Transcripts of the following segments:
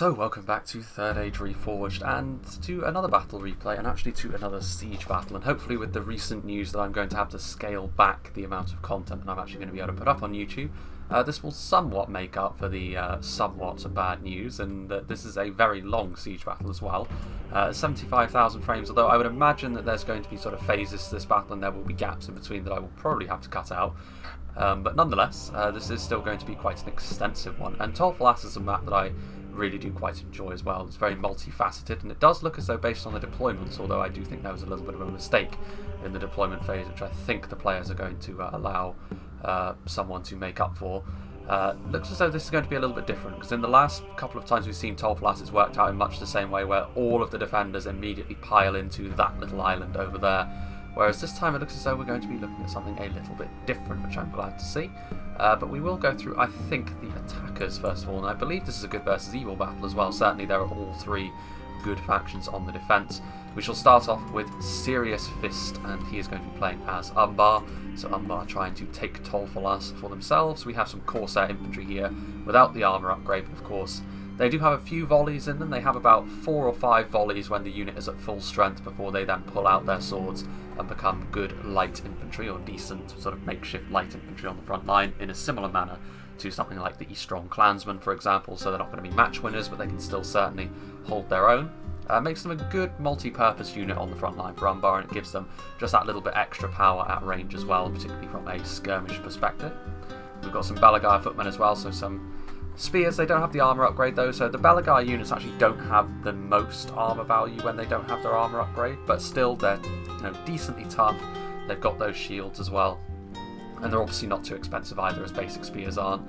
So welcome back to Third Age Reforged and to another battle replay and actually to another siege battle, and hopefully with the recent news that I'm going to have to scale back the amount of content that I'm actually going to be able to put up on YouTube, this will somewhat make up for the somewhat bad news, and that this is a very long siege battle as well. 75,000 frames, although I would imagine that there's going to be sort of phases to this battle and there will be gaps in between that I will probably have to cut out. But nonetheless, this is still going to be quite an extensive one, and TOL FALAS is a map that I really do quite enjoy as well. It's very multifaceted, and it does look as though based on the deployments, although I do think there was a little bit of a mistake in the deployment phase, which I think the players are going to allow someone to make up for. Looks as though this is going to be a little bit different, because in the last couple of times we've seen TOL FALAS, it's worked out in much the same way, where all of the defenders immediately pile into that little island over there. Whereas this time it looks as though we're going to be looking at something a little bit different, which I'm glad to see. But we will go through, I think, the attackers first of all, and I believe this is a good versus evil battle as well. Certainly there are all three good factions on the defence. We shall start off with Serious Fist, and he is going to be playing as Umbar. So Umbar trying to take TOL FALAS for themselves. We have some Corsair infantry here without the armour upgrade, but of course they do have a few volleys in them. They have about 4 or 5 volleys when the unit is at full strength before they then pull out their swords and become good light infantry, or decent sort of makeshift light infantry on the front line, in a similar manner to something like the Eastron Clansmen, for example. So they're not going to be match winners, but they can still certainly hold their own. Makes them a good multi-purpose unit on the front line for Umbar, and it gives them just that little bit extra power at range as well, particularly from a skirmish perspective. We've got some Balagar footmen as well, so some spears. They don't have the armour upgrade though, so the Balagar units actually don't have the most armour value when they don't have their armour upgrade, but still they're decently tough. They've got those shields as well, and they're obviously not too expensive either, as basic spears aren't.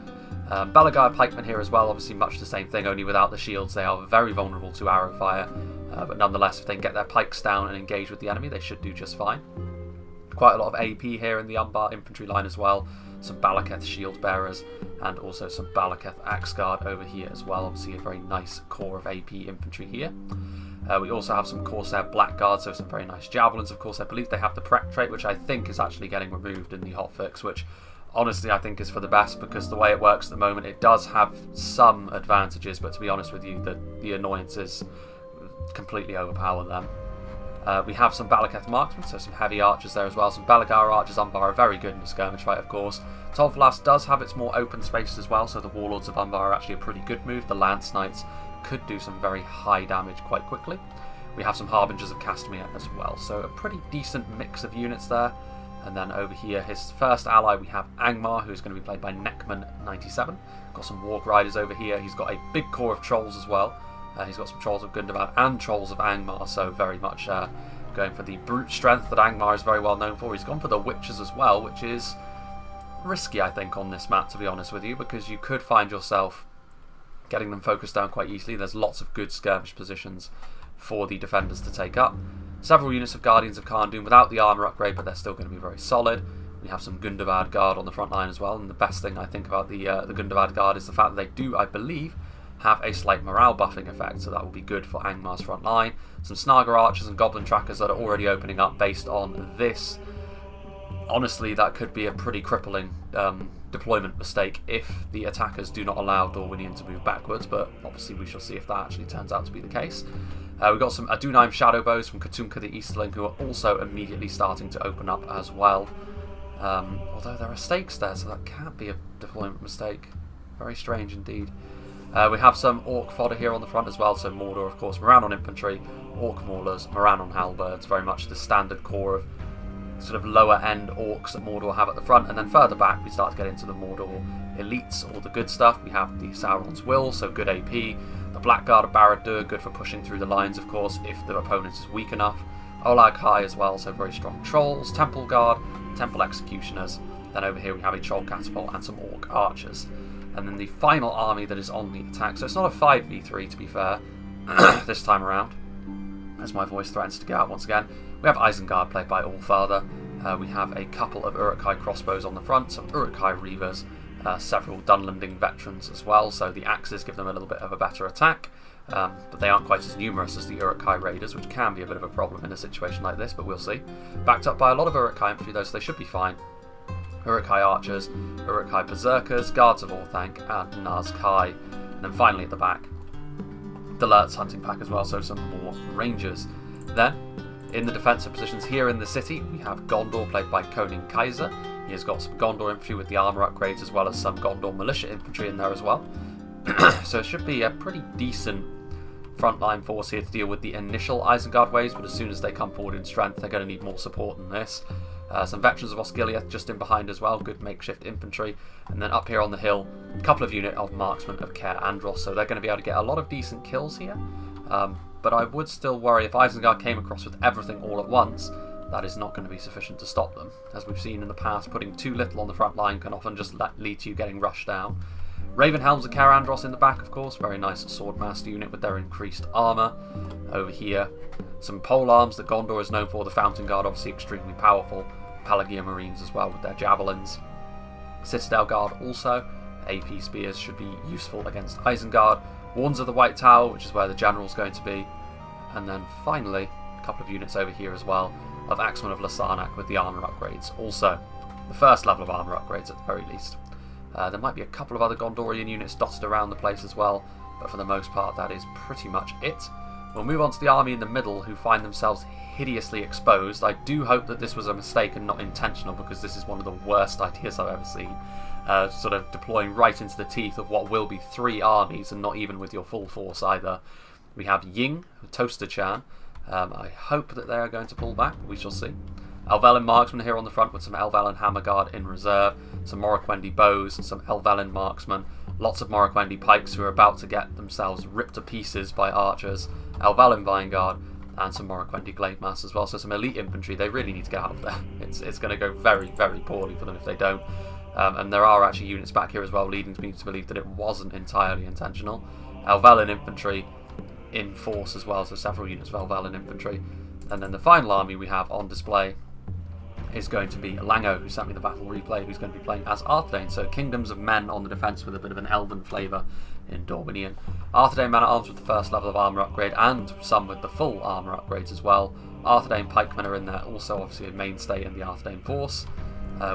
Balagar pikemen here as well, obviously much the same thing, only without the shields. They are very vulnerable to arrow fire, but nonetheless, if they can get their pikes down and engage with the enemy, they should do just fine. Quite a lot of AP here in the Umbar infantry line as well. Some Balaketh shield bearers, and also some Balaketh axe guard over here as well. Obviously a very nice core of AP infantry here. We also have some Corsair blackguards, so some very nice javelins. Of course, I believe they have the prep trait, which I think is actually getting removed in the hotfix, which honestly I think is for the best, because the way it works at the moment, it does have some advantages, but to be honest with you, the annoyances completely overpower them. We have some Balaketh marksmen, so some heavy archers there as well. Some Balagar archers. Umbar are very good in the skirmish fight, of course. TOL FALAS does have its more open spaces as well, so the Warlords of Umbar are actually a pretty good move. The Lance Knights could do some very high damage quite quickly. We have some Harbingers of Castamere as well, so a pretty decent mix of units there. And then over here, his first ally, we have Angmar, who's going to be played by Neckman97. Got some Warg Riders over here. He's got a big core of Trolls as well. He's got some Trolls of Gundabad and Trolls of Angmar, so very much going for the brute strength that Angmar is very well known for. He's gone for the Witches as well, which is risky, I think, on this map, to be honest with you, because you could find yourself getting them focused down quite easily. There's lots of good skirmish positions for the defenders to take up. Several units of Guardians of Kharndoom without the armour upgrade, but they're still going to be very solid. We have some Gundabad Guard on the front line as well, and the best thing I think about the Gundabad Guard is the fact that they do, I believe, have a slight morale buffing effect, so that will be good for Angmar's front line. Some Snagar archers and Goblin trackers that are already opening up based on this. Honestly, that could be a pretty crippling deployment mistake if the attackers do not allow Dorwinion to move backwards, but obviously we shall see if that actually turns out to be the case. We've got some Adunheim shadow bows from Katunka the Easterling, who are also immediately starting to open up as well. Although there are stakes there, so that can't be a deployment mistake. Very strange indeed. We have some Orc fodder here on the front as well, so Mordor, of course, Moran Infantry, Orc Maulers, Moran Halberds, very much the standard core of sort of lower end Orcs that Mordor have at the front, and then further back we start to get into the Mordor elites, all the good stuff. We have the Sauron's Will, so good AP, the Blackguard of Barad-dûr, good for pushing through the lines, of course, if the opponent is weak enough. Olag High as well, so very strong Trolls, Temple Guard, Temple Executioners, then over here we have a Troll Catapult and some Orc Archers. And then the final army that is on the attack, so it's not a 5v3 to be fair, this time around, as my voice threatens to get out once again. We have Isengard played by Allfather. We have a couple of Uruk-hai crossbows on the front, some Uruk-hai Reavers, several Dunlending veterans as well, so the axes give them a little bit of a better attack, but they aren't quite as numerous as the Uruk-hai Raiders, which can be a bit of a problem in a situation like this, but we'll see. Backed up by a lot of Uruk-hai infantry though, so they should be fine. Uruk-hai Archers, Uruk-hai Berserkers, Guards of Orthanc, and Nazkai. And then finally at the back, the Lurtz hunting pack as well, so some more rangers. Then, in the defensive positions here in the city, we have Gondor, played by Koning Kaiser. He has got some Gondor infantry with the armour upgrades, as well as some Gondor militia infantry in there as well. So it should be a pretty decent frontline force here to deal with the initial Isengard waves, but as soon as they come forward in strength, they're going to need more support than this. Some veterans of Osgiliath just in behind as well, good makeshift infantry. And then up here on the hill, a couple of units of marksmen of Caer Andros, so they're going to be able to get a lot of decent kills here. But I would still worry if Isengard came across with everything all at once, that is not going to be sufficient to stop them. As we've seen in the past, putting too little on the front line can often just lead to you getting rushed down. Ravenhelms of Caer Andros in the back, of course, very nice swordmaster unit with their increased armour. Over here, some polearms that Gondor is known for, the Fountain Guard obviously extremely powerful, Pelagia Marines as well with their javelins. Citadel Guard also, AP spears should be useful against Isengard. Warns of the White Tower, which is where the general's going to be. And then finally, a couple of units over here as well, of Axemen of Lasarnak with the armour upgrades. Also, the first level of armour upgrades at the very least. There might be a couple of other Gondorian units dotted around the place as well, but for the most part that is pretty much it. We'll move on to the army in the middle, who find themselves hideously exposed. I do hope that this was a mistake and not intentional, because this is one of the worst ideas I've ever seen. Sort of deploying right into the teeth of what will be 3 armies, and not even with your full force either. We have Ying, Toaster Chan. I hope that they are going to pull back, we shall see. Elvelyn marksmen here on the front with some Elvelyn hammer guard in reserve, some Morroquendi bows, and some Elvelyn marksmen, lots of Morroquendi pikes who are about to get themselves ripped to pieces by archers, Elvelyn Vanguard, and some Morroquendi glaive masts as well. So some elite infantry, they really need to get out of there. It's going to go very, very poorly for them if they don't. And there are actually units back here as well, leading me to believe that it wasn't entirely intentional. Elvelyn infantry in force as well, so several units of Elvelyn infantry. And then the final army we have on display is going to be Lango, who sent me the battle replay, who's going to be playing as Arthedain. So Kingdoms of Men on the defence with a bit of an Elven flavour in Dorwinion. Arthedain man-at-arms with the first level of armour upgrade, and some with the full armour upgrades as well. Arthedain pikemen are in there, also obviously a mainstay in the Arthedain force.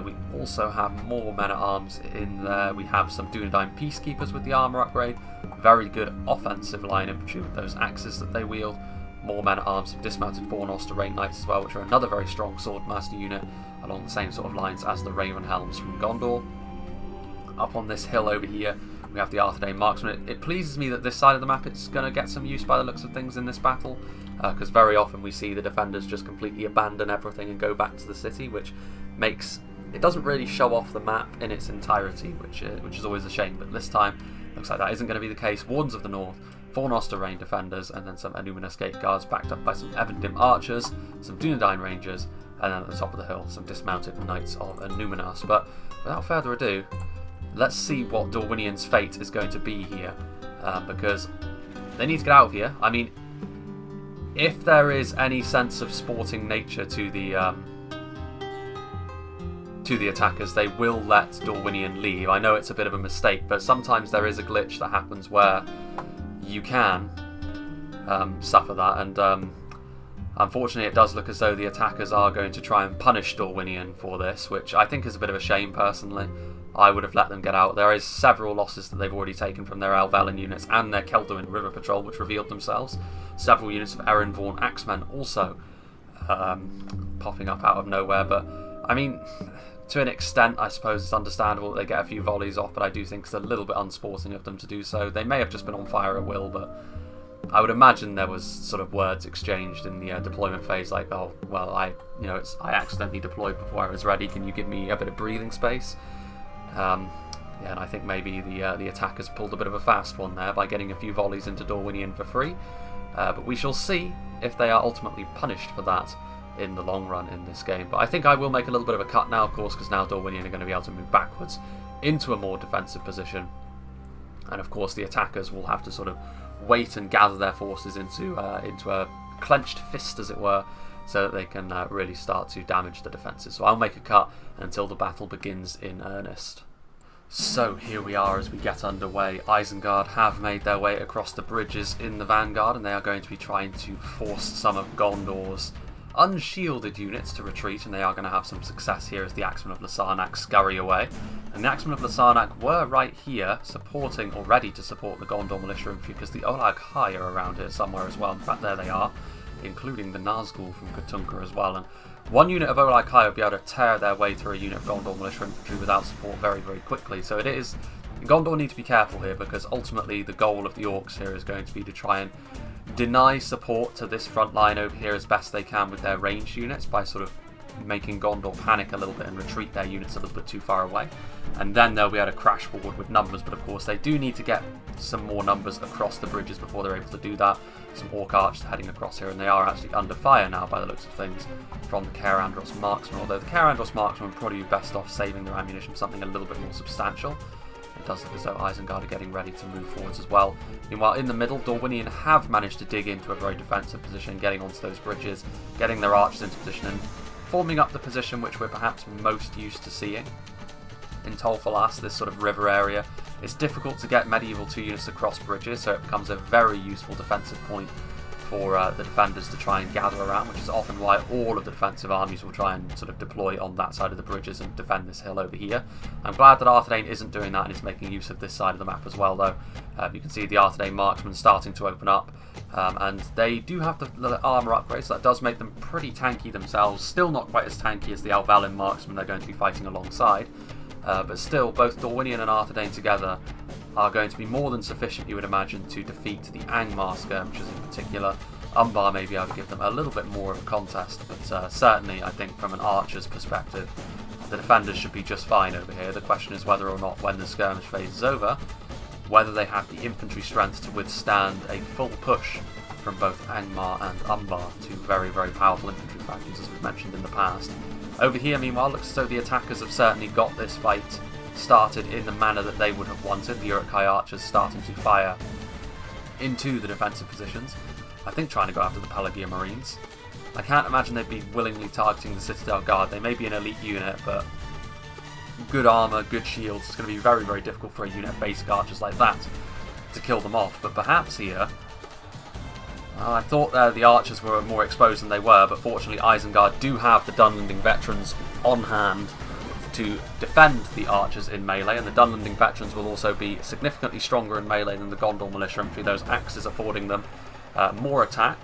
We also have more men-at-arms in there. We have some Dunedain peacekeepers with the armour upgrade. Very good offensive line infantry with those axes that they wield. More men-at-arms, some dismounted Fornos to Rain Knights as well, which are another very strong swordmaster unit along the same sort of lines as the Ravenhelms from Gondor. Up on this hill over here, we have the Arthedain marksmen. It pleases me that this side of the map is going to get some use by the looks of things in this battle, because very often we see the defenders just completely abandon everything and go back to the city, which makes it doesn't really show off the map in its entirety, which is always a shame. But this time, looks like that isn't going to be the case. Wardens of the North, Fornos to Rain defenders, and then some Enumenos Gate guards backed up by some Evendim archers, some Dunedain rangers, and then at the top of the hill, some dismounted knights of Enumenos. But without further ado, let's see what Dorwinian's fate is going to be here, because they need to get out of here. I mean, if there is any sense of sporting nature to the attackers, they will let Dorwinian leave. I know it's a bit of a mistake, but sometimes there is a glitch that happens where you can suffer that, and unfortunately it does look as though the attackers are going to try and punish Dorwinian for this, which I think is a bit of a shame personally. I would have let them get out. There is several losses that they've already taken from their Elvelyn units and their Kelduin River Patrol, which revealed themselves. Several units of Erinvorn Axemen also popping up out of nowhere, but I mean, to an extent, I suppose it's understandable that they get a few volleys off, but I do think it's a little bit unsporting of them to do so. They may have just been on fire at will, but I would imagine there was sort of words exchanged in the deployment phase, like, "Oh, well, I accidentally deployed before I was ready. Can you give me a bit of breathing space?" Yeah, and I think maybe the attackers pulled a bit of a fast one there by getting a few volleys into Dorwinian for free. But we shall see if they are ultimately punished for that in the long run in this game. But I think I will make a little bit of a cut now, of course, because now Dorwinian are going to be able to move backwards into a more defensive position. And of course the attackers will have to sort of wait and gather their forces into a clenched fist, as it were, so that they can really start to damage the defences. So I'll make a cut until the battle begins in earnest. So here we are as we get underway. Isengard have made their way across the bridges in the vanguard, and they are going to be trying to force some of Gondor's unshielded units to retreat, and they are going to have some success here as the Axemen of Lasarnak scurry away. And the Axemen of Lasarnak were right here supporting, or ready to support, the Gondor Militia Infantry, because the Olag High are around here somewhere as well. In fact, there they are, including the Nazgul from Katunkar as well. And one unit of Olag High will be able to tear their way through a unit of Gondor Militia Infantry without support very, very quickly. So it is... Gondor need to be careful here, because ultimately the goal of the Orcs here is going to be to try and deny support to this front line over here as best they can with their ranged units by sort of making Gondor panic a little bit and retreat their units a little bit too far away. And then they'll be able to crash forward with numbers, but of course they do need to get some more numbers across the bridges before they're able to do that. Some Orc archers heading across here, and they are actually under fire now by the looks of things from the Caer Andros marksmen, although the Caer Andros marksmen would probably be best off saving their ammunition for something a little bit more substantial. It does look as though Isengard are getting ready to move forwards as well. Meanwhile, in the middle, Dorwinion have managed to dig into a very defensive position, getting onto those bridges, getting their archers into position, and forming up the position which we're perhaps most used to seeing in TOL FALAS, this sort of river area. It's difficult to get medieval 2 units across bridges, so it becomes a very useful defensive point for the defenders to try and gather around, which is often why all of the defensive armies will try and sort of deploy on that side of the bridges and defend this hill over here. I'm glad that Arthedain isn't doing that and is making use of this side of the map as well, though. You can see the Arthedain marksmen starting to open up, and they do have the armour upgrades, so that does make them pretty tanky themselves. Still not quite as tanky as the Alvalin marksmen they're going to be fighting alongside, but still, both Dorwinion and Arthedain together are going to be more than sufficient, you would imagine, to defeat the Angmar skirmishers in particular. Umbar may be able to give them a little bit more of a contest, but certainly I think from an archer's perspective, the defenders should be just fine over here. The question is whether or not, when the skirmish phase is over, whether they have the infantry strength to withstand a full push from both Angmar and Umbar, two very, very powerful infantry factions, as we've mentioned in the past. Over here, meanwhile, looks as though the attackers have certainly got this fight started in the manner that they would have wanted. The Uruk-hai archers starting to fire into the defensive positions. I think trying to go after the Pelagia Marines. I can't imagine they'd be willingly targeting the Citadel Guard. They may be an elite unit, but good armour, good shields. It's going to be very, very difficult for a unit of basic archers like that to kill them off. But perhaps here... I thought the archers were more exposed than they were, but fortunately Isengard do have the Dunlending veterans on hand to defend the archers in melee, and the Dunlending veterans will also be significantly stronger in melee than the Gondor Militia Infantry, those axes affording them more attack.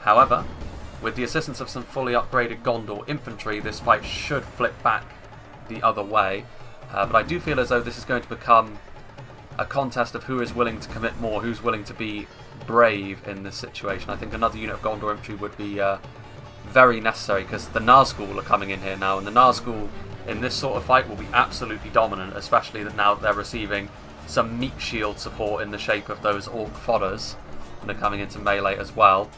However, with the assistance of some fully upgraded Gondor infantry, this fight should flip back the other way, but I do feel as though this is going to become a contest of who is willing to commit more, who's willing to be brave in this situation. I think another unit of Gondor infantry would be very necessary, because the Nazgul are coming in here now, and the Nazgul in this sort of fight will be absolutely dominant, especially that now they're receiving some meat shield support in the shape of those Orc fodders, and they're coming into melee as well.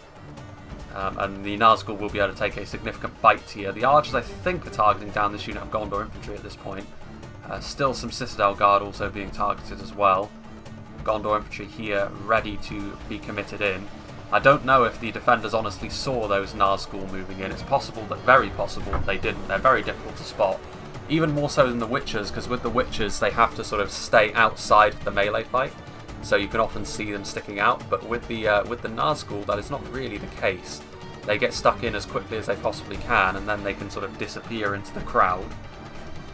And the Nazgul will be able to take a significant bite here. The archers, I think, are targeting down this unit of Gondor infantry at this point. Still some Citadel Guard also being targeted as well. Gondor infantry here ready to be committed in. I don't know if the defenders honestly saw those Nazgul moving in. It's possible that, very possible, they didn't. They're very difficult to spot. Even more so than the Witchers, because with the Witchers they have to sort of stay outside the melee fight, so you can often see them sticking out. But with the Nazgul, that is not really the case. They get stuck in as quickly as they possibly can, and then they can sort of disappear into the crowd.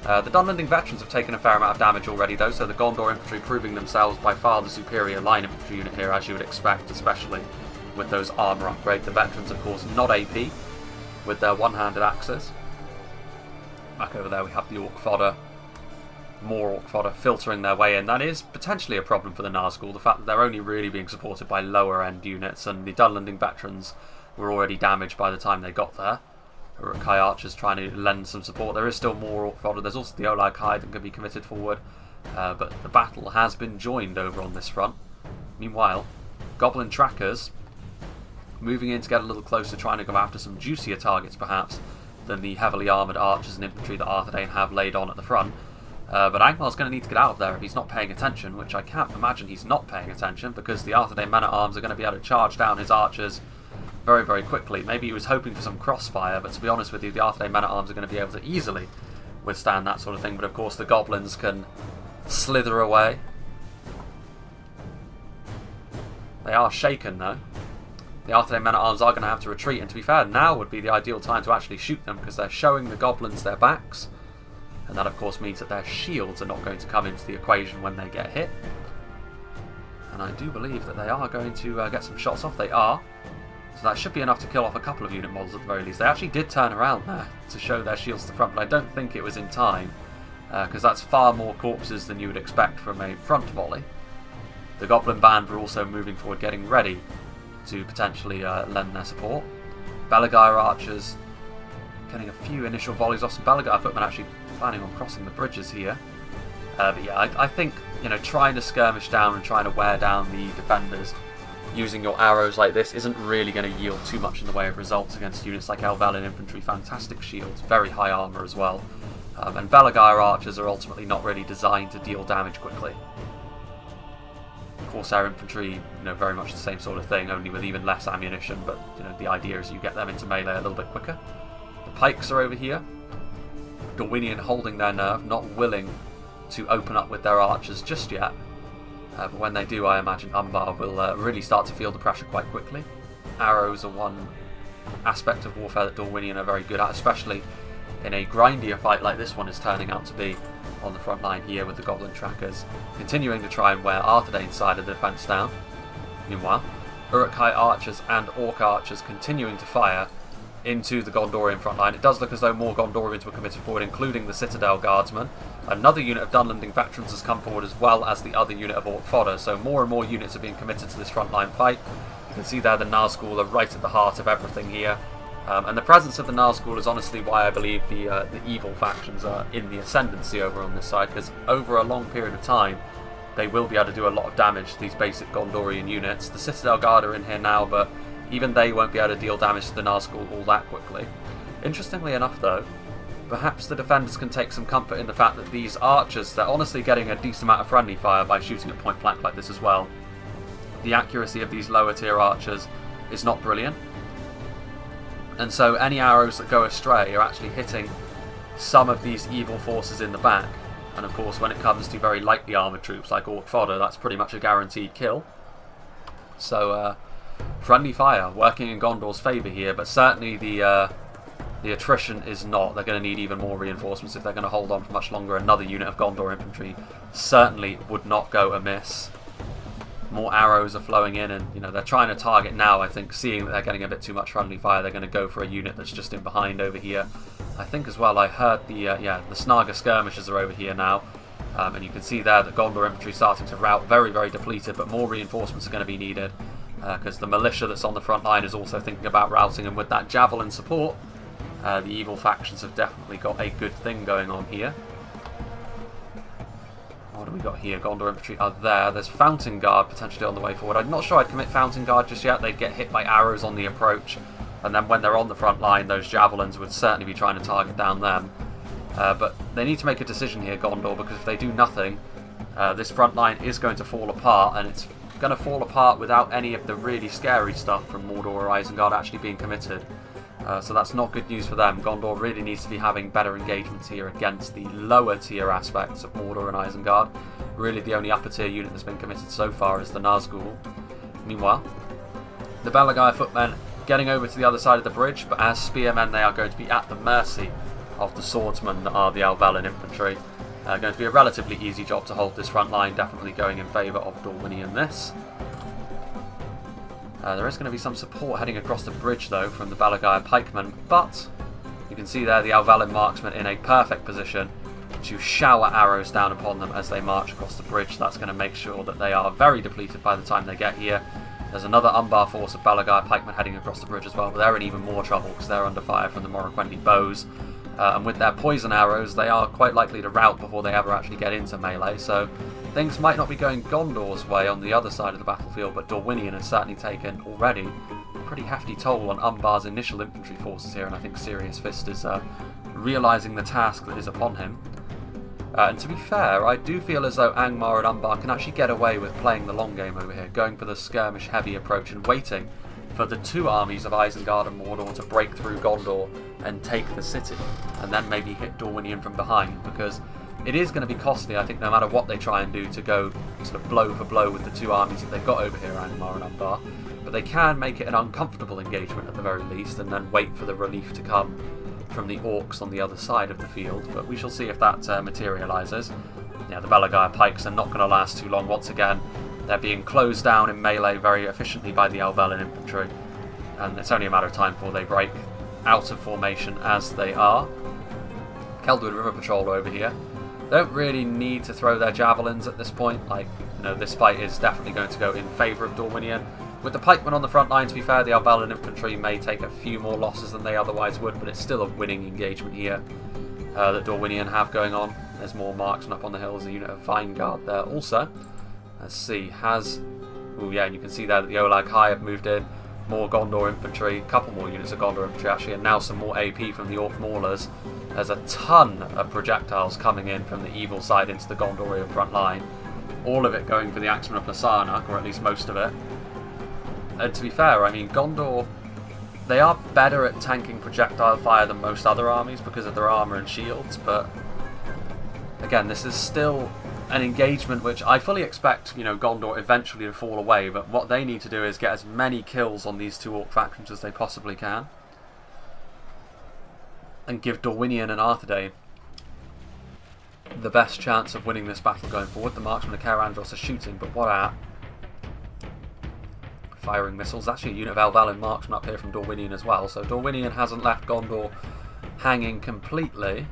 The Dunlending veterans have taken a fair amount of damage already, though, so the Gondor infantry proving themselves by far the superior line infantry unit here, as you would expect, especially with those armour upgrades. The veterans, of course, not AP, with their one-handed axes. Back over there we have the Orc fodder. More Orc fodder filtering their way in. That is potentially a problem for the Nazgul, the fact that they're only really being supported by lower-end units, and the Dunlending veterans were already damaged by the time they got there. Uruk-hai archers trying to lend some support. There is still more Orc fodder. There's also the Olag High that can be committed forward, but the battle has been joined over on this front. Meanwhile, Goblin trackers moving in to get a little closer, trying to go after some juicier targets perhaps than the heavily armoured archers and infantry that Arthedain have laid on at the front. But Angmar's going to need to get out of there if he's not paying attention, which I can't imagine he's not paying attention, because the Arthedain men-at-arms are going to be able to charge down his archers very, very quickly. Maybe he was hoping for some crossfire, but to be honest with you, the Arthedain men-at-arms are going to be able to easily withstand that sort of thing. But of course the goblins can slither away. They are shaken though. the Arthedain men-at-arms are going to have to retreat, and to be fair, now would be the ideal time to actually shoot them, because they're showing the goblins their backs, and that of course means that their shields are not going to come into the equation when they get hit. And I do believe that they are going to get some shots off. They are. So that should be enough to kill off a couple of unit models at the very least. They actually did turn around there to show their shields to the front, but I don't think it was in time, because that's far more corpses than you would expect from a front volley. The Goblin Band were also moving forward, getting ready to potentially lend their support. Belagair archers getting a few initial volleys off. Some Belagair footmen actually planning on crossing the bridges here. But yeah, I think, you know, trying to skirmish down and trying to wear down the defenders using your arrows like this isn't really going to yield too much in the way of results against units like Elven infantry. Fantastic shields, very high armour as well. And Belagair archers are ultimately not really designed to deal damage quickly. Corsair infantry, you know, very much the same sort of thing, only with even less ammunition, but you know, the idea is you get them into melee a little bit quicker. The pikes are over here. Dorwinion holding their nerve, not willing to open up with their archers just yet. But when they do, I imagine Umbar will really start to feel the pressure quite quickly. Arrows are one aspect of warfare that Dorwinion are very good at, especially in a grindier fight like this one is turning out to be on the front line here, with the Goblin Trackers continuing to try and wear Arthedain's side of the defence down. Meanwhile, Uruk-hai archers and Orc archers continuing to fire into the Gondorian front line. It does look as though more Gondorians were committed forward, including the Citadel Guardsmen. Another unit of Dunlanding veterans has come forward, as well as the other unit of Orc fodder, so more and more units are being committed to this frontline fight. You can see there the Nazgul are right at the heart of everything here. And the presence of the Nazgul is honestly why I believe the evil factions are in the ascendancy over on this side, because over a long period of time they will be able to do a lot of damage to these basic Gondorian units. The Citadel Guard are in here now, but even they won't be able to deal damage to the Nazgul all that quickly. Interestingly enough though, perhaps the defenders can take some comfort in the fact that these archers, they're honestly getting a decent amount of friendly fire by shooting at point blank like this as well. The accuracy of these lower tier archers is not brilliant, and so any arrows that go astray are actually hitting some of these evil forces in the back. And of course, when it comes to very lightly armoured troops like Orc fodder, that's pretty much a guaranteed kill. So friendly fire working in Gondor's favour here, but certainly the attrition is not. They're going to need even more reinforcements if they're going to hold on for much longer. Another unit of Gondor infantry certainly would not go amiss. More arrows are flowing in, and you know, they're trying to target now. I think, seeing that they're getting a bit too much friendly fire, they're going to go for a unit that's just in behind over here. I think as well, I heard the Snaga skirmishers are over here now, and you can see there that Gondor infantry starting to rout, very, very depleted, but more reinforcements are going to be needed, because the militia that's on the front line is also thinking about routing, and with that javelin support, the evil factions have definitely got a good thing going on here. What do we got here? Gondor infantry are there. There's Fountain Guard potentially on the way forward. I'm not sure I'd commit Fountain Guard just yet. They'd get hit by arrows on the approach, and then when they're on the front line, those javelins would certainly be trying to target down them. But they need to make a decision here, Gondor, because if they do nothing, this front line is going to fall apart, and it's going to fall apart without any of the really scary stuff from Mordor or Isengard actually being committed. So that's not good news for them. Gondor really needs to be having better engagements here against the lower tier aspects of Mordor and Isengard. Really the only upper tier unit that's been committed so far is the Nazgul. Meanwhile, the Belagair footmen getting over to the other side of the bridge, but as spearmen they are going to be at the mercy of the swordsmen that are the Elven infantry. Going to be a relatively easy job to hold this front line, definitely going in favour of Dorwinion this. There is going to be some support heading across the bridge though from the Belagair pikemen, but you can see there the Elven marksmen in a perfect position to shower arrows down upon them as they march across the bridge. That's going to make sure that they are very depleted by the time they get here. There's another Umbar force of Belagair pikemen heading across the bridge as well, but they're in even more trouble because they're under fire from the Morroquendi bows. And with their poison arrows, they are quite likely to rout before they ever actually get into melee, so things might not be going Gondor's way on the other side of the battlefield, but Dorwinion has certainly taken already a pretty hefty toll on Umbar's initial infantry forces here, and I think Serious Fist is realising the task that is upon him. And to be fair, I do feel as though Angmar and Umbar can actually get away with playing the long game over here, going for the skirmish heavy approach and waiting for the two armies of Isengard and Mordor to break through Gondor and take the city, and then maybe hit Dorwinion from behind, because It is going to be costly, I think, no matter what they try and do, to go sort of blow for blow with the two armies that they've got over here, Angmar and Umbar. But they can make it an uncomfortable engagement at the very least, and then wait for the relief to come from the orcs on the other side of the field. But we shall see if that materialises. Yeah, the Belagire pikes are not going to last too long. Once again, they're being closed down in melee very efficiently by the Elven infantry, and it's only a matter of time before they break out of formation as they are. Keldwood River Patrol over here don't really need to throw their javelins at this point. Like, you know, this fight is definitely going to go in favour of Dorwinion. With the pikemen on the front line, to be fair, the Elven infantry may take a few more losses than they otherwise would, but it's still a winning engagement here that Dorwinion have going on. There's more marksmen up on the hills, a unit of Vineguard there also. Let's see, oh yeah, and you can see there that the Olag High have moved in. More Gondor infantry, a couple more units of Gondor infantry actually, and now some more AP from the Orc Maulers. There's a ton of projectiles coming in from the evil side into the Gondorian front line. All of it going for the Axemen of Lasarnak, or at least most of it. And to be fair, I mean, Gondor, they are better at tanking projectile fire than most other armies because of their armour and shields, but again, this is still an engagement which I fully expect, you know, Gondor eventually to fall away, but what they need to do is get as many kills on these two orc factions as they possibly can, and give Dorwinion and Arthedain the best chance of winning this battle going forward. The marksmen of Caer Andros are shooting, but what at? Firing missiles. Actually a unit of Elven marksmen up here from Dorwinion as well, so Dorwinion hasn't left Gondor hanging completely.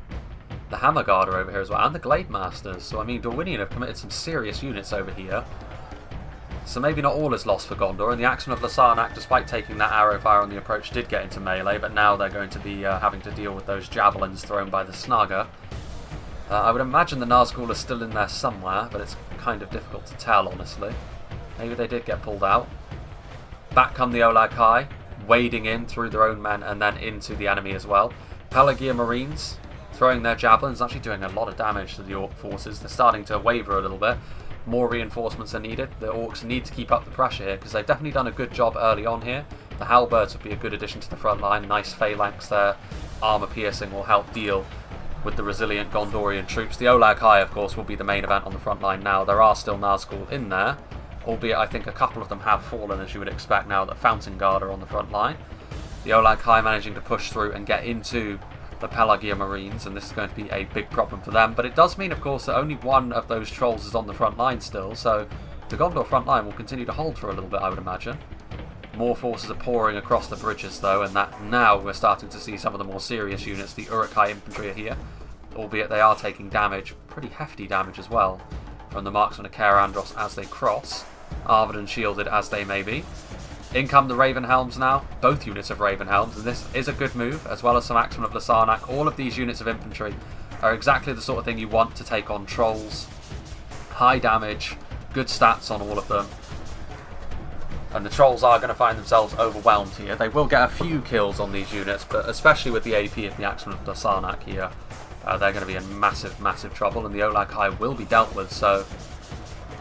The Hammerguard are over here as well, and the Glade Masters. So I mean, Dorwinion have committed some serious units over here. So maybe not all is lost for Gondor, and the Axemen of Lasarnak, despite taking that arrow fire on the approach, did get into melee, but now they're going to be having to deal with those javelins thrown by the Snaga. I would imagine the Nazgul are still in there somewhere, but it's kind of difficult to tell, honestly. Maybe they did get pulled out. Back come the Olag High, wading in through their own men and then into the enemy as well. Pelagia Marines throwing their javelins, actually doing a lot of damage to the Orc forces. They're starting to waver a little bit. More reinforcements are needed. The Orcs need to keep up the pressure here because they've definitely done a good job early on here. The Halberds would be a good addition to the front line. Nice phalanx there. Armour piercing will help deal with the resilient Gondorian troops. The Olag High, of course, will be the main event on the front line now. There are still Nazgul in there, albeit I think a couple of them have fallen, as you would expect now that Fountain Guard are on the front line. The Olag High managing to push through and get into the Pelagia Marines, and this is going to be a big problem for them. But it does mean, of course, that only one of those trolls is on the front line still, so the Gondor front line will continue to hold for a little bit, I would imagine. More forces are pouring across the bridges, though, and that now we're starting to see some of the more serious units. The Uruk-hai infantry are here, albeit they are taking damage, pretty hefty damage as well, from the marksmen of Caer Andros as they cross, armoured and shielded as they may be. In come the Ravenhelms now, both units of Ravenhelms, and this is a good move, as well as some Axemen of Lasarnak. All of these units of infantry are exactly the sort of thing you want to take on trolls. High damage, good stats on all of them. And the trolls are going to find themselves overwhelmed here. They will get a few kills on these units, but especially with the AP of the Axemen of Lasarnak here, they're going to be in massive, massive trouble, and the Olag High will be dealt with, so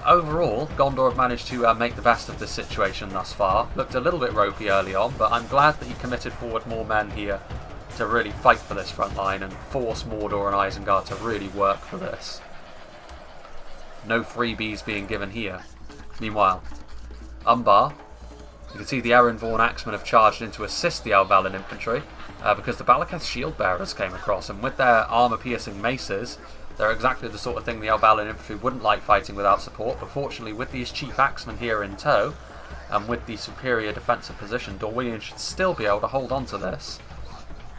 overall, Gondor have managed to make the best of this situation thus far. Looked a little bit ropey early on, but I'm glad that he committed forward more men here to really fight for this front line and force Mordor and Isengard to really work for this. No freebies being given here. Meanwhile, Umbar, you can see the Erenvorn Axemen have charged in to assist the Elven infantry because the Balaketh shield bearers came across, and with their armour-piercing maces, they're exactly the sort of thing the Elven infantry wouldn't like fighting without support, but fortunately with these chief axemen here in tow, and with the superior defensive position, Dorwinion should still be able to hold on to this.